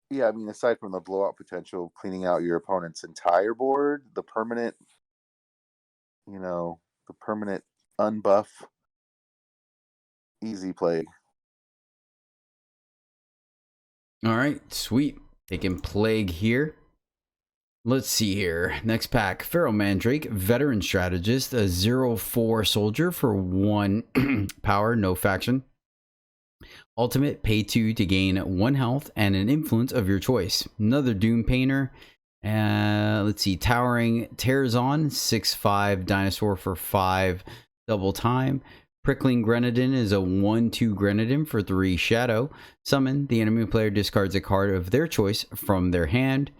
E: Yeah, I mean, aside from the blowout potential, cleaning out your opponent's entire board, the permanent unbuff, easy Plague.
C: All right, sweet. Taking Plague here. Let's see here. Next pack, Feral Mandrake, Veteran Strategist, a 0/4 soldier for 1 power, no faction. Ultimate, pay 2 to gain 1 health and an influence of your choice. Another Doom Painter, Let's see. Towering Terrazon, 6/5 dinosaur for 5 double time. Prickling Grenadin is a 1/2 Grenadin for 3 shadow. Summon, the enemy player discards a card of their choice from their hand.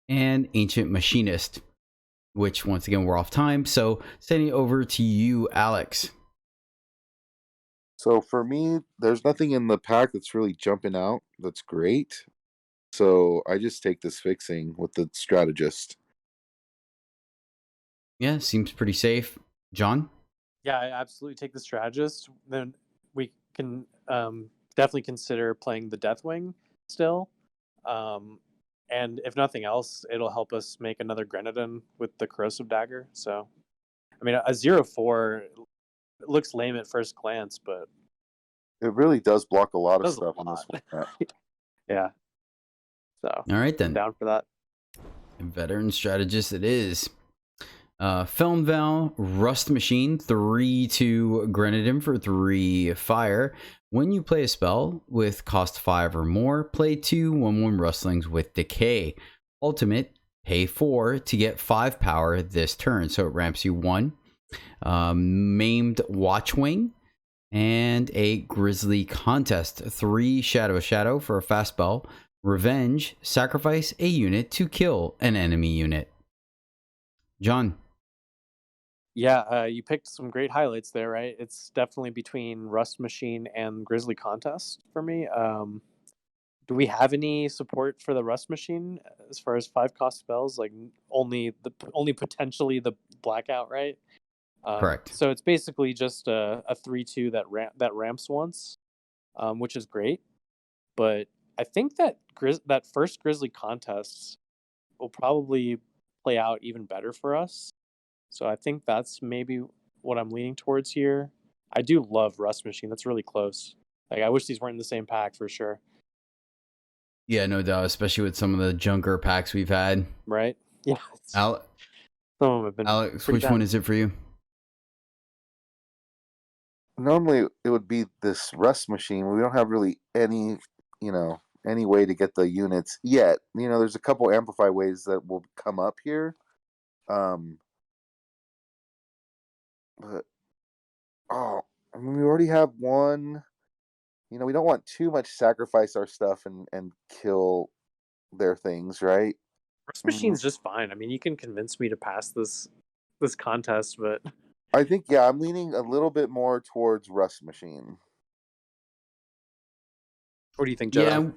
C: And Ancient Machinist, which once again we're off time. So sending it over to you, Alex.
E: So for me, there's nothing in the pack that's really jumping out that's great. So I just take this fixing with the strategist.
C: Yeah, seems pretty safe. John?
D: Yeah, I absolutely take the strategist. Then we can definitely consider playing the Deathwing still. And if nothing else, it'll help us make another Grenadin with the Corrosive Dagger. So, I mean, a 0/4 looks lame at first glance, but
E: It really does block a lot of
D: does a
E: stuff in this
D: lot.
E: format.
D: Yeah. So,
C: All right,
D: I'm
C: then.
D: down for that.
C: Veteran strategist it is. Film Val, Rust Machine, 3/2 Grenadin for 3 fire. When you play a spell with cost 5 or more, play 2 1/1 Rustlings with Decay. Ultimate, pay 4 to get 5 power this turn, so it ramps you 1. Maimed Watchwing, and a Grizzly Contest, 3 Shadow for a fast spell. Revenge, sacrifice a unit to kill an enemy unit. John?
D: Yeah, you picked some great highlights there, right? It's definitely between Rust Machine and Grizzly Contest for me. Do we have any support for the Rust Machine as far as 5-cost spells? Like only potentially the Blackout, right?
C: Correct.
D: So it's basically just a 3/2 that ramps once, which is great. But I think that that first Grizzly Contest will probably play out even better for us. So I think that's maybe what I'm leaning towards here. I do love Rust Machine. That's really close. Like I wish these weren't in the same pack for sure.
C: Yeah, no doubt, especially with some of the junker packs we've had.
D: Right? Yeah.
C: Some
D: of them have been
C: Alex,
D: pretty
C: which
D: bad.
C: one is it for you?
E: Normally, it would be this Rust Machine. We don't have really any, any way to get the units yet. There's a couple amplify ways that will come up here. But I mean, we already have one. We don't want too much sacrifice our stuff and kill their things, right?
D: Rust Machine's just fine. I mean, you can convince me to pass this contest, but
E: I think I'm leaning a little bit more towards Rust Machine.
D: What do you think, Jedi?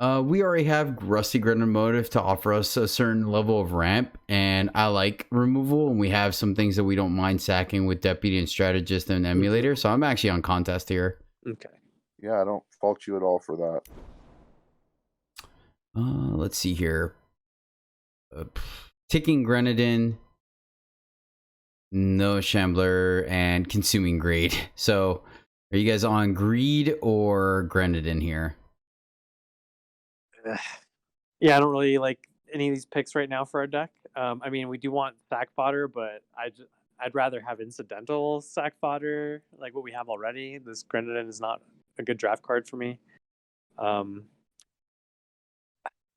C: Yeah, we already have Rusty Grenadin Motive to offer us a certain level of ramp, and I like removal, and we have some things that we don't mind sacking with Deputy and Strategist and Emulator, so I'm actually on contest here.
D: Okay.
E: Yeah, I don't fault you at all for that.
C: Let's see here. Ticking Grenadin, no Shambler, and Consuming Greed. So, are you guys on Greed or Grenadin here?
D: Yeah, I don't really like any of these picks right now for our deck. I mean, we do want sack fodder, but I'd rather have incidental sack fodder like what we have already. This Grenadin is not a good draft card for me.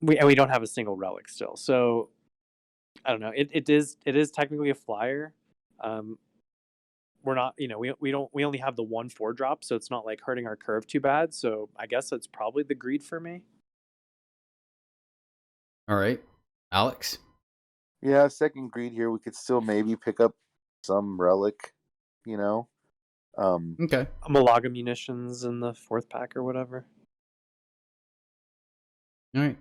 D: We don't have a single relic still, so I don't know. It is technically a flyer. We're not, we only have the 1/4 drop, so it's not like hurting our curve too bad. So I guess that's probably the Greed for me.
C: All right, Alex.
E: Yeah, second Greed here. We could still maybe pick up some relic,
C: Okay.
D: Malaga munitions in the 4th pack or whatever.
C: All right.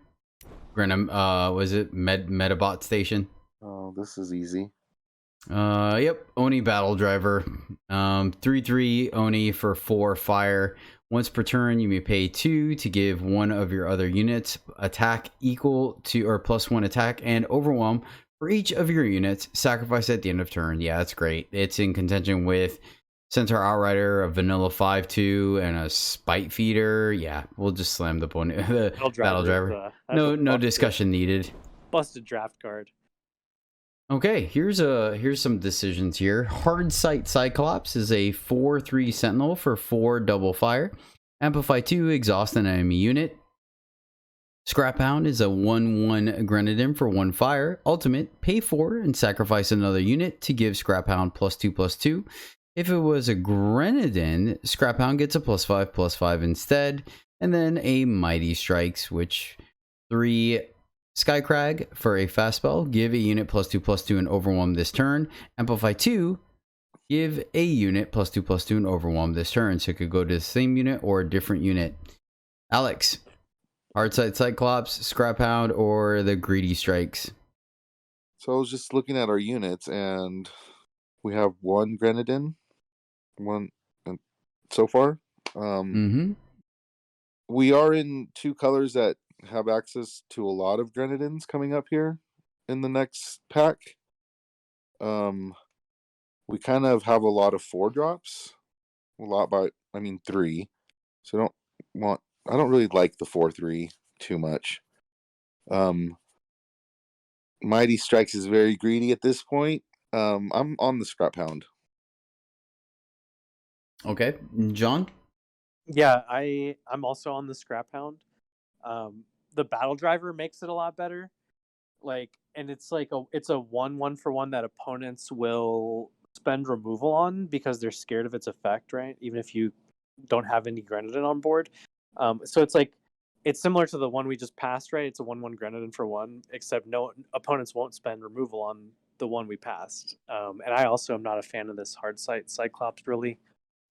C: Grenham, was it Metabot Station?
E: Oh, this is easy.
C: Yep. Oni Battle Driver. 3/3 Oni for 4 fire. Once per turn, you may pay 2 to give one of your other units attack equal to or +1 attack and overwhelm for each of your units. Sacrifice at the end of turn. Yeah, that's great. It's in contention with Centaur Outrider, a Vanilla 5/2, and a Spite Feeder. Yeah, we'll just slam the Battle Driver. No discussion needed.
D: Busted draft card.
C: Okay, here's some decisions here. Hard Sight Cyclops is a 4/3 Sentinel for 4 double fire. Amplify 2, exhaust an enemy unit. Scrap Hound is a 1/1 Grenadin for 1 fire. Ultimate, pay 4 and sacrifice another unit to give Scrap Hound +2/+2. If it was a Grenadin, Scrap Hound gets a +5/+5 instead. And then a Mighty Strikes, which 3 Skycrag for a fast spell. Give a unit +2/+2 and overwhelm this turn. Amplify 2. Give a unit +2/+2 and overwhelm this turn. So it could go to the same unit or a different unit. Alex, Hardsight Cyclops, Scrap Hound, or the Greedy Strikes?
E: So I was just looking at our units, and we have 1 Grenadin, so far. We are in 2 colors that have access to a lot of Grenadins coming up here in the next pack. We kind of have a lot of 4 drops. A lot by, 3. So I don't really like the 4/3 too much. Mighty Strikes is very greedy at this point. I'm on the Scrap Hound.
C: Okay, John?
D: Yeah, I'm also on the Scrap Hound. The Battle Driver makes it a lot better. And it's a 1/1 for 1 that opponents will spend removal on because they're scared of its effect, right? Even if you don't have any Grenadin on board. So it's similar to the one we just passed, right? It's a 1/1 Grenadin for 1, except no opponents won't spend removal on the one we passed. And I also am not a fan of this Hardsight Cyclops, really.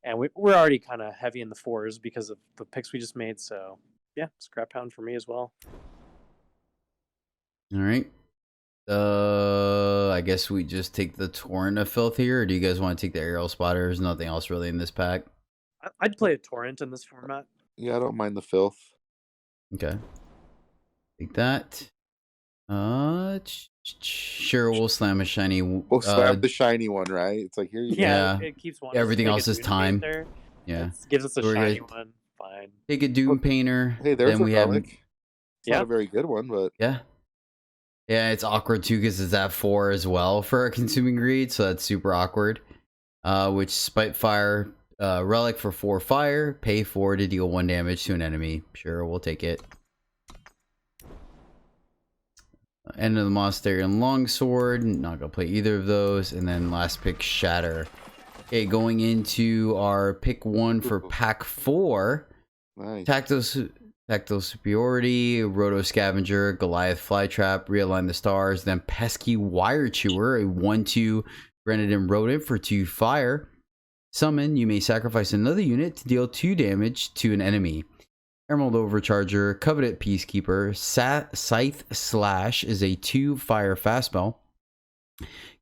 D: And we're already kind of heavy in the 4s because of the picks we just made. So yeah, Scrap Hound for me as well.
C: All right. I guess we just take the Torrent of Filth here, or do you guys want to take the Aerial Spotter? There's nothing else really in this pack.
D: I'd play a Torrent in this format.
E: Yeah, I don't mind the Filth.
C: Okay. Take that. Sure, we'll slam a shiny.
E: We'll slam the shiny one, right? It's like, here you
C: Yeah.
D: It keeps one.
C: Everything else is time.
D: There.
C: Yeah.
D: It gives us a
C: We're
D: shiny
C: good.
D: one. Fine.
C: Take a Doom Painter.
E: Hey, there's
C: then
E: a
C: we have.
E: relic. It's not a very good one, but
C: Yeah. Yeah, it's awkward too because it's at 4 as well for a Consuming Greed, so that's super awkward. Which Spitefire relic for 4 fire, pay 4 to deal 1 damage to an enemy. Sure, we'll take it. End of the Monastery and Longsword. Not gonna play either of those. And then last pick, Shatter. Okay, going into our pick 1 for pack 4.
E: nice.
C: Tactile Superiority, Roto Scavenger, Goliath Flytrap, Realign the Stars, then Pesky Wire Chewer, a 1/2 Grenadin Rodent for 2 fire. Summon, you may sacrifice another unit to deal 2 damage to an enemy. Emerald Overcharger, Covenant Peacekeeper, Scythe Slash is a 2 fire fast spell.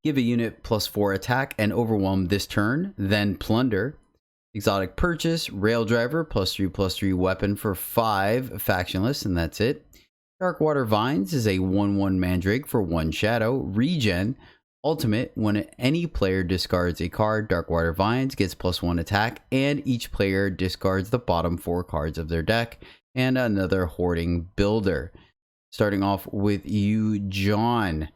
C: Give a unit +4 attack and overwhelm this turn, then Plunder. Exotic Purchase, Rail Driver, +3/+3 weapon for 5 factionless, and that's it. Darkwater Vines is a 1/1 Mandrake for 1 shadow. Regen, Ultimate, when any player discards a card, Darkwater Vines gets +1 attack, and each player discards the bottom 4 cards of their deck, and another Hoarding Builder. Starting off with you, John.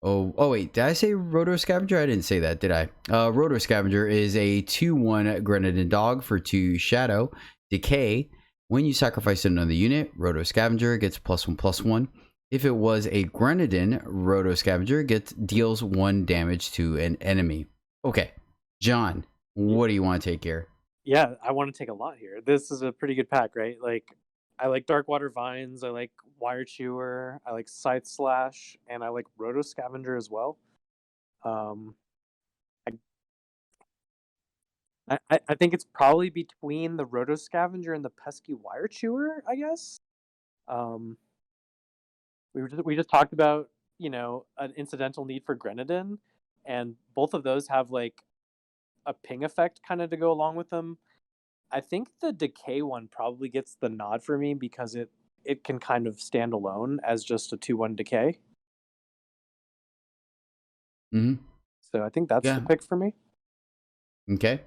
C: Oh wait, did I say Roto Scavenger? I didn't say that, did I? Roto Scavenger is a 2/1 Grenadin Dog for 2 Shadow. Decay. When you sacrifice another unit, Roto Scavenger gets +1/+1. If it was a Grenadin, Roto Scavenger deals 1 damage to an enemy. Okay, John, what do you want to take here?
D: Yeah, I want to take a lot here. This is a pretty good pack, right? I like Darkwater Vines, I like Wire Chewer, I like Scythe Slash, and I like Roto Scavenger as well. I think it's probably between the Roto Scavenger and the Pesky Wire Chewer, I guess. We just talked about, an incidental need for Grenadin, and both of those have a ping effect kind of to go along with them. I think the Decay one probably gets the nod for me because it can kind of stand alone as just a 2/1 Decay.
C: Mm-hmm.
D: So I think that's the pick for me.
C: Okay.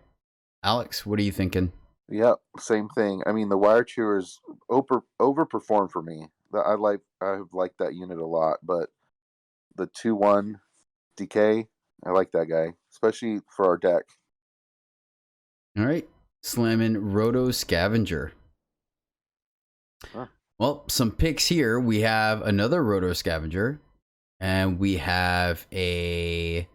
C: Alex, what are you thinking?
E: Yeah, same thing. The Wire Chewers overperformed for me. I've liked that unit a lot, but the 2/1 Decay, I like that guy, especially for our deck.
C: All right. Slamming Roto Scavenger.
E: Huh.
C: Well, some picks here. We have another Roto Scavenger, and we have a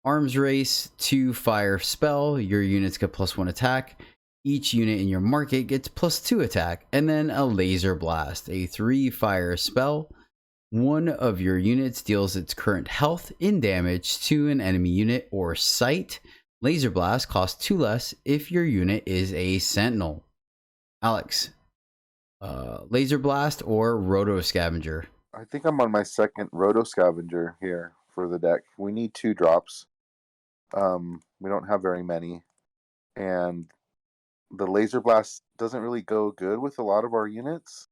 C: Arms Race 2 fire spell. Your units get +1 attack. Each unit in your market gets +2 attack. And then a Laser Blast, a 3 fire spell. One of your units deals its current health in damage to an enemy unit or site. Laser Blast costs 2 less if your unit is a Sentinel. Alex, Laser Blast or Roto Scavenger?
E: I think I'm on my second Roto Scavenger here for the deck. We need 2 drops. We don't have very many. And the Laser Blast doesn't really go good with a lot of our units.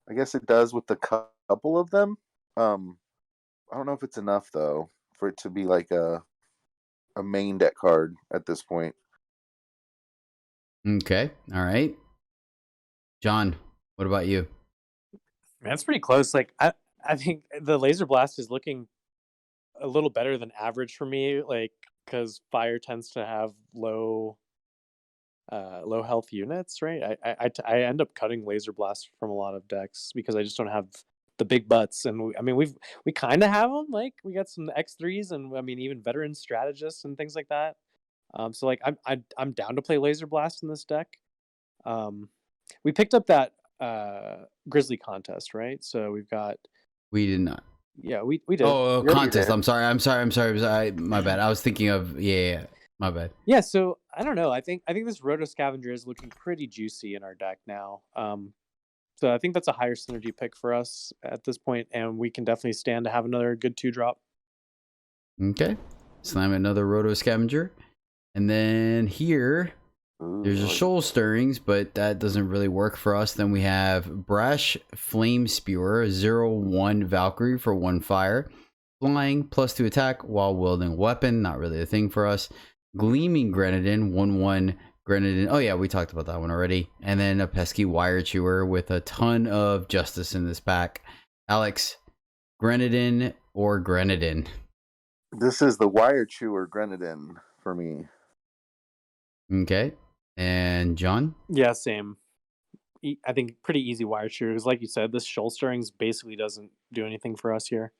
E: I guess it does with the couple of them. I don't know if it's enough, though, for it to be like a main deck card at this point.
C: Okay, all right. John, what about you?
D: That's pretty close. Like I think the Laser Blast is looking a little better than average for me, like because fire tends to have low health units, right? I end up cutting Laser Blast from a lot of decks because I just don't have the big butts, and we kind of have them. Like we got some X3s, and I mean even veteran strategists and things like that. So like I'm down to play Laser Blast in this deck. We picked up that Grizzly contest, right? So we've got
C: We did not.
D: yeah, we did.
C: Oh,
E: Yeah,
C: contest.
E: you
C: I'm sorry. My bad. I was thinking of yeah. My bad.
D: Yeah, so I don't know. I think this Roto Scavenger is looking pretty juicy in our deck now. So I think that's a higher synergy pick for us at this point, and we can definitely stand to have another good 2-drop.
C: Okay. Slam another Roto Scavenger. And then here,
E: Ooh,
C: there's a Shoal Stirrings, but that doesn't really work for us. Then we have Brash Flame Spewer, 0/1 Valkyrie for 1 fire. Flying, +2 attack while wielding a weapon. Not really a thing for us. Gleaming Grenadin, 1/1 Grenadin. Oh yeah, we talked about that one already. And then a pesky Wire Chewer with a ton of justice in this pack. Alex, Grenadin or Grenadin?
E: This is the Wire Chewer Grenadin for me.
C: Okay. And John?
D: Yeah, same. I think pretty easy Wire Chewer because, like you said, this Shoal Stirrings basically doesn't do anything for us here.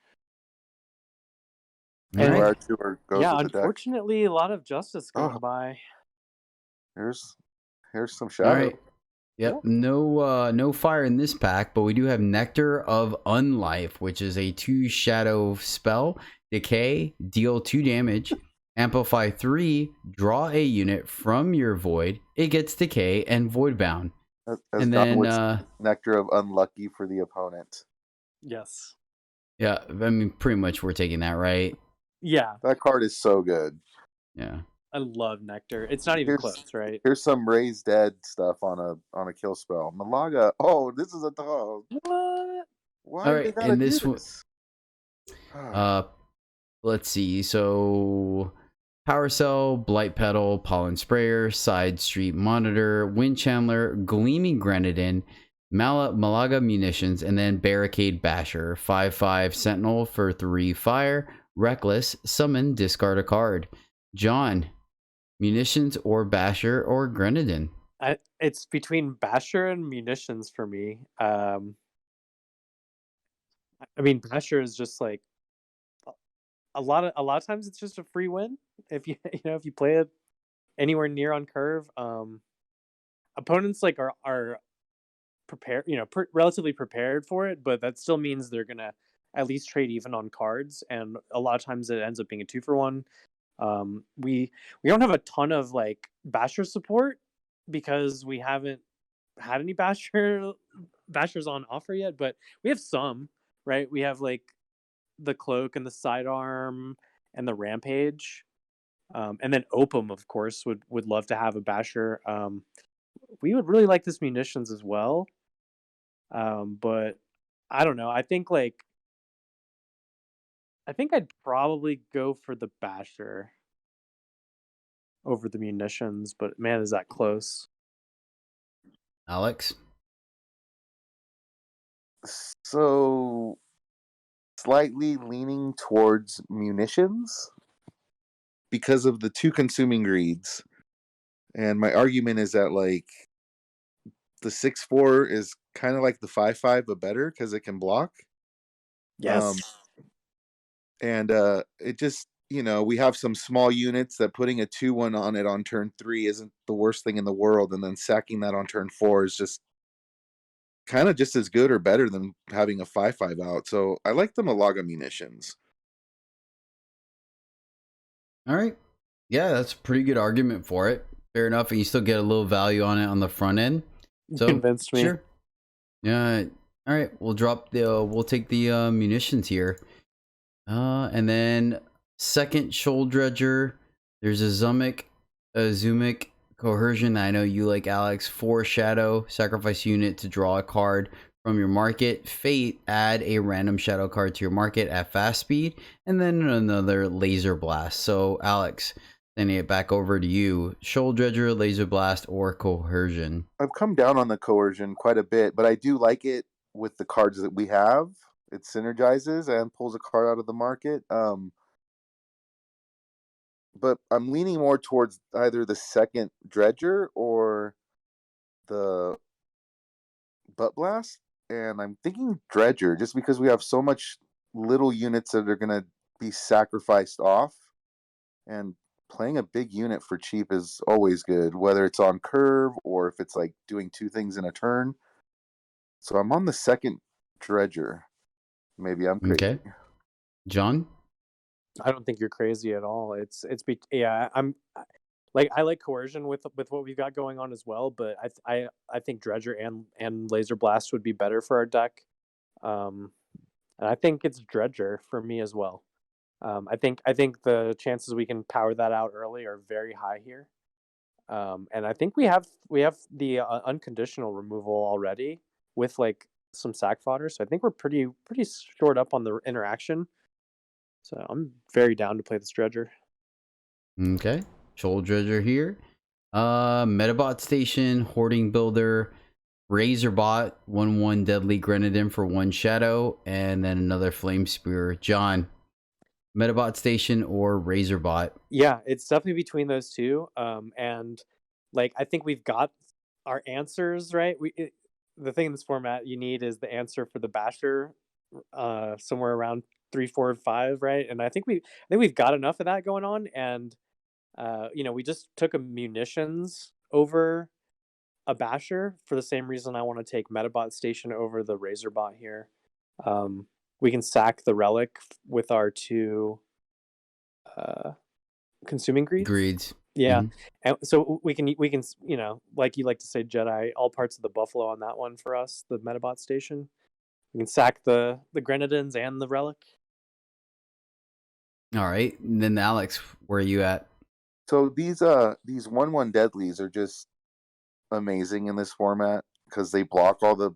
C: All
D: And
C: right.
E: Wire Chewer goes
D: yeah,
E: with the deck.
D: unfortunately, a lot of justice going
E: Oh.
D: by.
E: Here's some
C: All
E: shadow.
C: right. Yep. No fire in this pack, but we do have Nectar of Unlife, which is a 2 shadow spell. Decay, deal 2 damage. Amplify 3, draw a unit from your void. It gets decay and void bound.
E: As
C: And
E: Don
C: then
E: would Nectar of Unlucky for the opponent.
D: Yes.
C: yeah, I mean pretty much we're taking that, right?
D: Yeah,
E: That card is so good.
C: Yeah.
D: I love Nectar. It's not even close, right?
E: Here's some Raise Dead stuff on a kill spell. Malaga. Oh, this is a dog.
D: What?
E: Why
C: All
E: do
C: right,
E: they gotta
C: and
E: do
C: this one-
E: this?
C: Let's see. So Power Cell, Blight Petal, Pollen Sprayer, Side Street Monitor, Wind Chandler, Gleaming Grenadin, Malaga Munitions, and then Barricade Basher. 5/5 Sentinel for 3 fire. Reckless, summon, discard a card. John, Munitions or Basher or Grenadin?
D: It's between Basher and Munitions for me. I mean, Basher is just like a lot of times it's just a free win if you if you play it anywhere near on curve. Opponents like are prepared, relatively prepared for it, but that still means they're gonna at least trade even on cards, and a lot of times it ends up being a 2-for-1. We don't have a ton of like Basher support because we haven't had any Bashers on offer yet, but we have some, right? We have like the Cloak and the Sidearm and the Rampage. And then Opum, of course, would love to have a Basher. We would really like this Munitions as well. But I don't know. I think I'd probably go for the Basher over the Munitions, but man, is that close.
C: Alex?
E: So slightly leaning towards Munitions because of the 2 Consuming Greeds. And my argument is that like the 6-4 is kind of like the 5-5 but better because it can block.
D: Yes.
E: And it just, we have some small units that putting a 2-1 on it on turn 3 isn't the worst thing in the world, and then sacking that on turn 4 is just kind of just as good or better than having a 5-5 out. So I like the Malaga munitions.
C: All right. Yeah, that's a pretty good argument for it. Fair enough. And you still get a little value on it on the front end. So,
D: Convinced me.
C: Sure. Yeah. All right. We'll take the munitions here. And then second Shoal Dredger. There's a Zumic Coercion. I know you like, Alex. 4 Shadow. Sacrifice unit to draw a card from your market. Fate, add a random shadow card to your market at fast speed. And then another Laser Blast. So, Alex, sending it back over to you. Shoal Dredger, Laser Blast, or Coercion?
E: I've come down on the Coercion quite a bit, but I do like it with the cards that we have. It synergizes and pulls a card out of the market. But I'm leaning more towards either the second Dredger or the Butt Blast. And I'm thinking Dredger, just because we have so much little units that are going to be sacrificed off. And playing a big unit for cheap is always good, whether it's on curve or if it's like doing 2 things in a turn. So I'm on the second Dredger. Maybe I'm crazy.
C: Okay. John?
D: I don't think you're crazy at all. I like Coercion with what we've got going on as well, but I think Dredger and Laser Blast would be better for our deck. And I think it's Dredger for me as well. I think the chances we can power that out early are very high here. And I think we have the unconditional removal already with like some sack fodder, so I think we're pretty short up on the interaction. So I'm very down to play this Dredger.
C: Okay. Shoal Dredger here. Metabot Station, Hoarding Builder, Razorbot, 1/1 Deadly Grenadin for 1 Shadow, and then another Flame Spear. John, Metabot Station or Razorbot?
D: Yeah, it's definitely between those two. And like I think we've got our answers right. The thing in this format you need is the answer for the Basher, somewhere around 3, 4, 5, right? And I think we've got enough of that going on. And we just took a munitions over a Basher for the same reason I want to take Metabot Station over the Razorbot here. We can sack the Relic with our 2 consuming greeds. Yeah. And so we can like you like to say, Jedi, all parts of the buffalo on that one for us, the Metabot Station. We can sack the Grenadins and the Relic.
C: All right. And then Alex, where are you at?
E: So these 1/1 deadlies are just amazing in this format because they block all the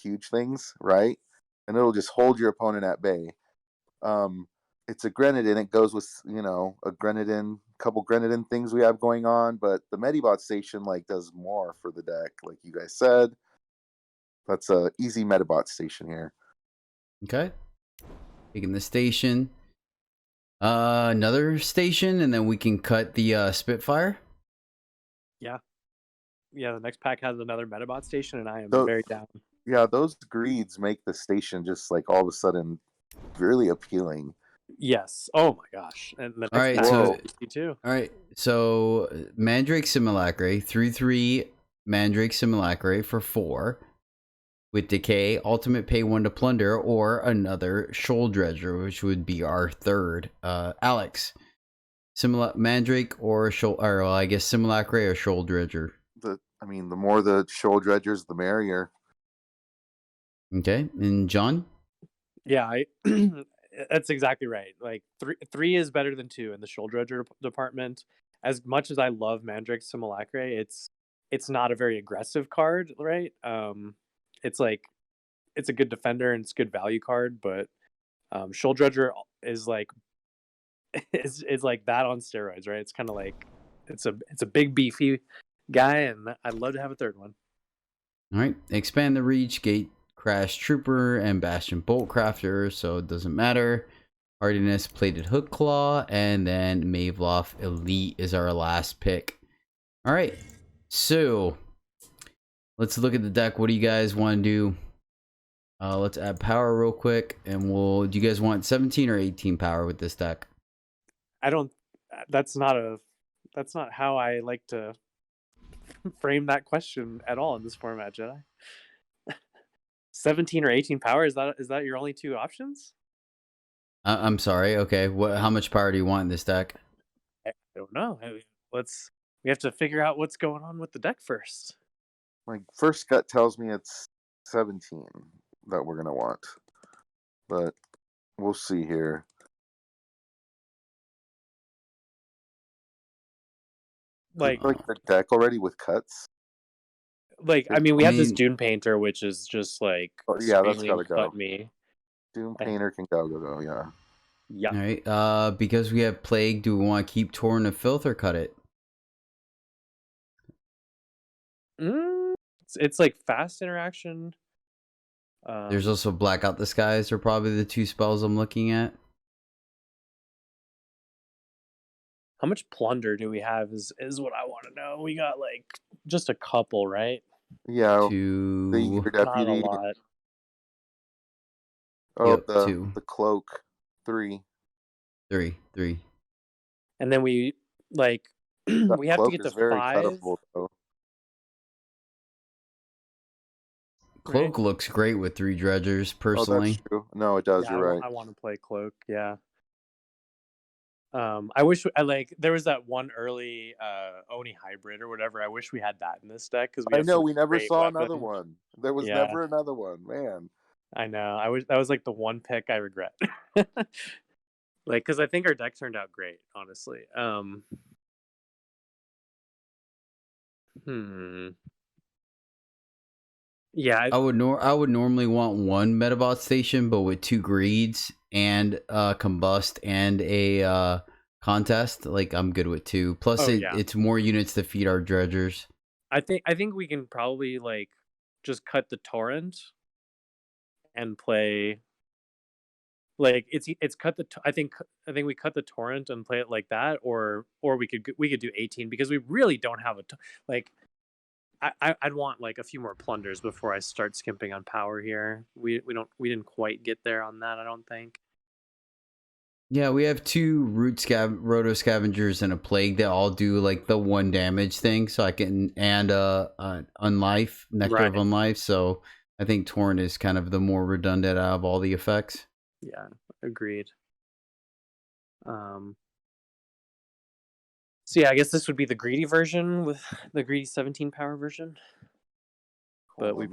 E: huge things, right? And it'll just hold your opponent at bay. It's a Grenadin. It goes with a Grenadin, couple Grenadin things we have going on, but the Medibot Station does more for the deck, like you guys said. That's a easy Medibot Station here.
C: Okay. Taking the station. Another station, and then we can cut the Spitfire.
D: Yeah, the next pack has another Metabot Station, and I am very down.
E: Yeah, those greeds make the station just all of a sudden really appealing.
D: Yes. Oh my gosh. And the next
C: all right,
D: pack too.
C: All right, so Mandrake Simulacre, 3/3 Mandrake Simulacre for 4. With Decay, ultimate pay 1 to plunder, or another Shoal Dredger, which would be our third. Alex, Mandrake or Simulacre or Shoal Dredger?
E: The more the Shoal Dredgers, the merrier.
C: Okay, and John?
D: Yeah, that's exactly right. Like 3 is better than 2 in the Shoal Dredger department. As much as I love Mandrake Simulacre, it's not a very aggressive card, right? It's a good defender and it's a good value card, but Shoal Dredger is like is like that on steroids, right? It's kind of like it's a big beefy guy, and I'd love to have a third one.
C: All right, expand the reach, Gate Crash Trooper, and Bastion Bolt Crafter, so it doesn't matter. Hardiness Plated Hook Claw, and then Mavloff Elite is our last pick. All right, so let's look at the deck. What do you guys want to do? Let's add power real quick, and do you guys want 17 or 18 power with this deck?
D: I don't. That's not how I like to frame that question at all in this format, Jedi. 17 or 18 power, is that your only two options?
C: I'm sorry. Okay, how much power do you want in this deck?
D: I don't know. We have to figure out what's going on with the deck first.
E: My first gut tells me it's 17 that we're gonna want, but we'll see here.
D: Like
E: the deck already with cuts.
D: I mean, we have this Dune Painter, which is just like
E: yeah, that's gotta go.
D: cut me.
E: Dune Painter can go. Yeah.
D: Yeah.
C: All right. Because we have Plague, do we want to keep Torrent of Filth or cut it?
D: It's like fast interaction.
C: There's also Blackout the Skies are probably the two spells I'm looking at.
D: How much plunder do we have is what I want to know. We got like just a couple, right?
E: Yeah.
C: Two.
E: The Deputy.
D: Not a lot.
E: Oh,
C: Yep,
E: the Cloak. 3.
C: 3.
D: And then we like we have to get to
E: very
D: 5.
E: cuttable, though.
C: Cloak looks great with 3 dredgers, personally.
E: Oh, that's true. No, it does.
D: Yeah,
E: you're right.
D: I want to play Cloak. Yeah. I wish there was that one early Oni hybrid or whatever. I wish we had that in this deck because
E: I know we never saw another one. There was never another one, man.
D: I know. I wish that was like the one pick I regret. Like, because I think our deck turned out great, honestly. Yeah,
C: I would normally want 1 Metabot station, but with 2 greeds and combust and a contest, like I'm good with 2. Plus, it's more units to feed our dredgers.
D: I think we can probably like just cut the torrent and play. Like it's cut the. I think we cut the torrent and play it like that, or we could do 18 because we really don't have like. I'd want like a few more plunders before I start skimping on power here. We didn't quite get there on that, I don't think.
C: Yeah, we have 2 roto scavengers and a plague that all do like the 1 damage thing, so I can unlife, nectar of unlife. So I think Torrent is kind of the more redundant out of all the effects.
D: Yeah, agreed. So yeah, I guess this would be the greedy version with the greedy 17 power version. But we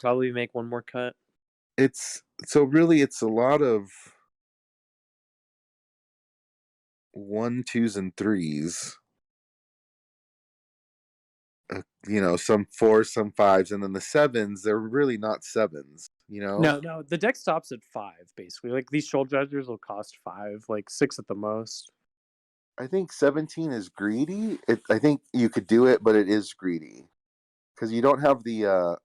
D: probably make 1 more cut.
E: It's a lot of 1, 2s, and 3s. Some 4s, some 5s, and then the 7s. They're really not 7s.
D: No, the deck stops at 5 basically. Like these shoal dredgers will cost 5, like 6 at the most.
E: I think 17 is greedy. I think you could do it, but it is greedy because you don't have the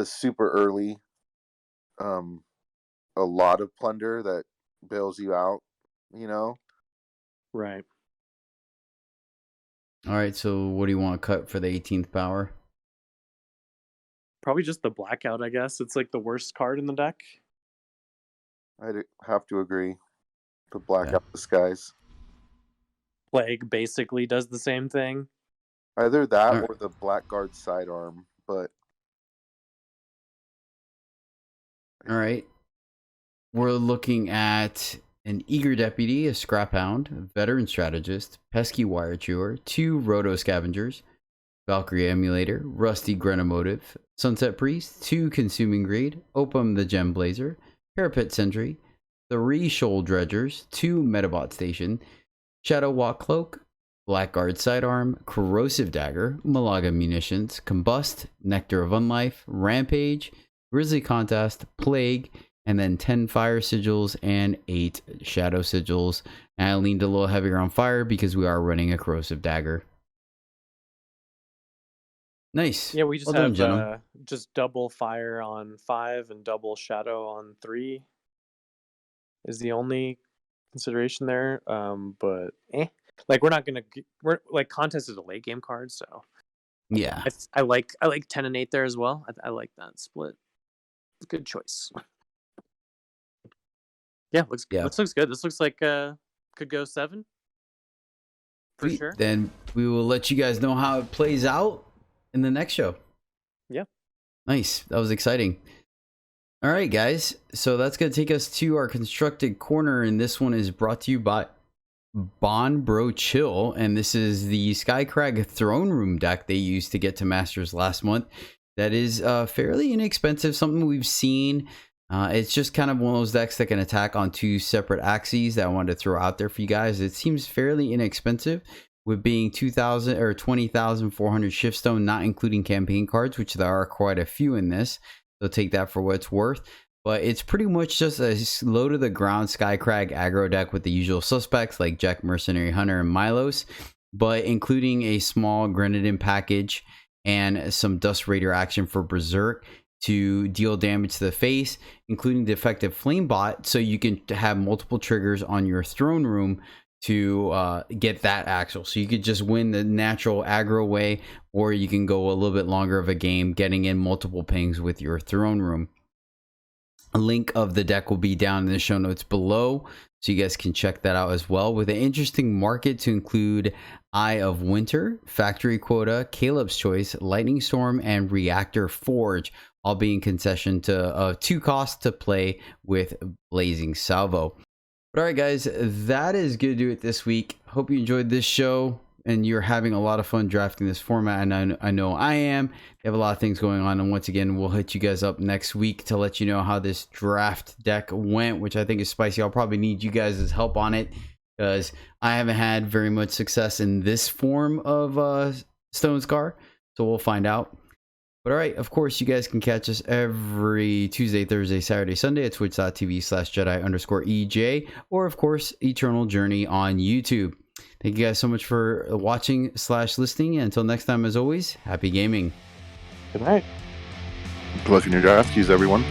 E: super early, a lot of plunder that bails you out.
D: Right.
C: All right. So what do you want to cut for the 18th power?
D: Probably just the blackout, I guess. It's like the worst card in the deck.
E: I'd have to agree. The blackout the skies.
D: Plague basically does the same thing.
E: Either that or the Blackguard sidearm, but
C: all right. We're looking at an Eager Deputy, a Scrap Hound, a Veteran Strategist, Pesky Wire Chewer, 2 Roto Scavengers, Valkyrie Emulator, Rusty Grenamotive, Sunset Priest, 2 Consuming Greed, Opum the Gem Blazer, Parapet Sentry, 3 Shoal Dredgers, 2 Metabot Station, Shadow Walk Cloak, Blackguard Sidearm, Corrosive Dagger, Malaga Munitions, Combust, Nectar of Unlife, Rampage, Grizzly Contest, Plague, and then 10 Fire Sigils and 8 Shadow Sigils. And I leaned a little heavier on fire because we are running a Corrosive Dagger. Nice.
D: Yeah, we just have just double fire on 5 and double shadow on 3 is the only consideration there. But Like we're like Contest is a late game card, so
C: Yeah.
D: I like 10 and 8 there as well. I like that split. Good choice. Yeah, this looks good. This looks like could go 7 for
C: Sweet.
D: sure.
C: Then we will let you guys know how it plays out in the next show.
D: Yeah.
C: Nice. That was exciting. All right, guys. So that's going to take us to our constructed corner, and this one is brought to you by Bond Bro Chill, and this is the Skycrag Throne Room deck they used to get to Masters last month. That is fairly inexpensive, something we've seen. It's just kind of one of those decks that can attack on 2 separate axes that I wanted to throw out there for you guys. It seems fairly inexpensive, with being 2,000 or 20,400 shiftstone, not including campaign cards, which there are quite a few in this. So take that for what it's worth. But it's pretty much just a low to the ground Skycrag aggro deck with the usual suspects like Jack, Mercenary Hunter, and Milos, but including a small Grenadin package and some Dust Raider action for Berserk to deal damage to the face, including the effective Flame Bot, so you can have multiple triggers on your throne room to get that actual. So you could just win the natural aggro way, or you can go a little bit longer of a game getting in multiple pings with your throne room. A link of the deck will be down in the show notes below, so you guys can check that out as well, with an interesting market to include Eye of Winter, Factory Quota, Caleb's Choice, Lightning Storm, and Reactor Forge, all being concession to 2 costs to play with Blazing Salvo. But all right, guys, that is going to do it this week. Hope you enjoyed this show and you're having a lot of fun drafting this format, and I know I am. We have a lot of things going on, and once again, we'll hit you guys up next week to let you know how this draft deck went, which I think is spicy. I'll probably need you guys' help on it, because I haven't had very much success in this form of Stone Scar, so we'll find out. But all right, of course, you guys can catch us every Tuesday, Thursday, Saturday, Sunday at twitch.tv/Jedi_EJ, or of course, Eternal Journey on YouTube. Thank you guys so much for watching/listening. And until next time, as always, happy gaming.
D: Good night.
E: Good luck in your draft keys, everyone.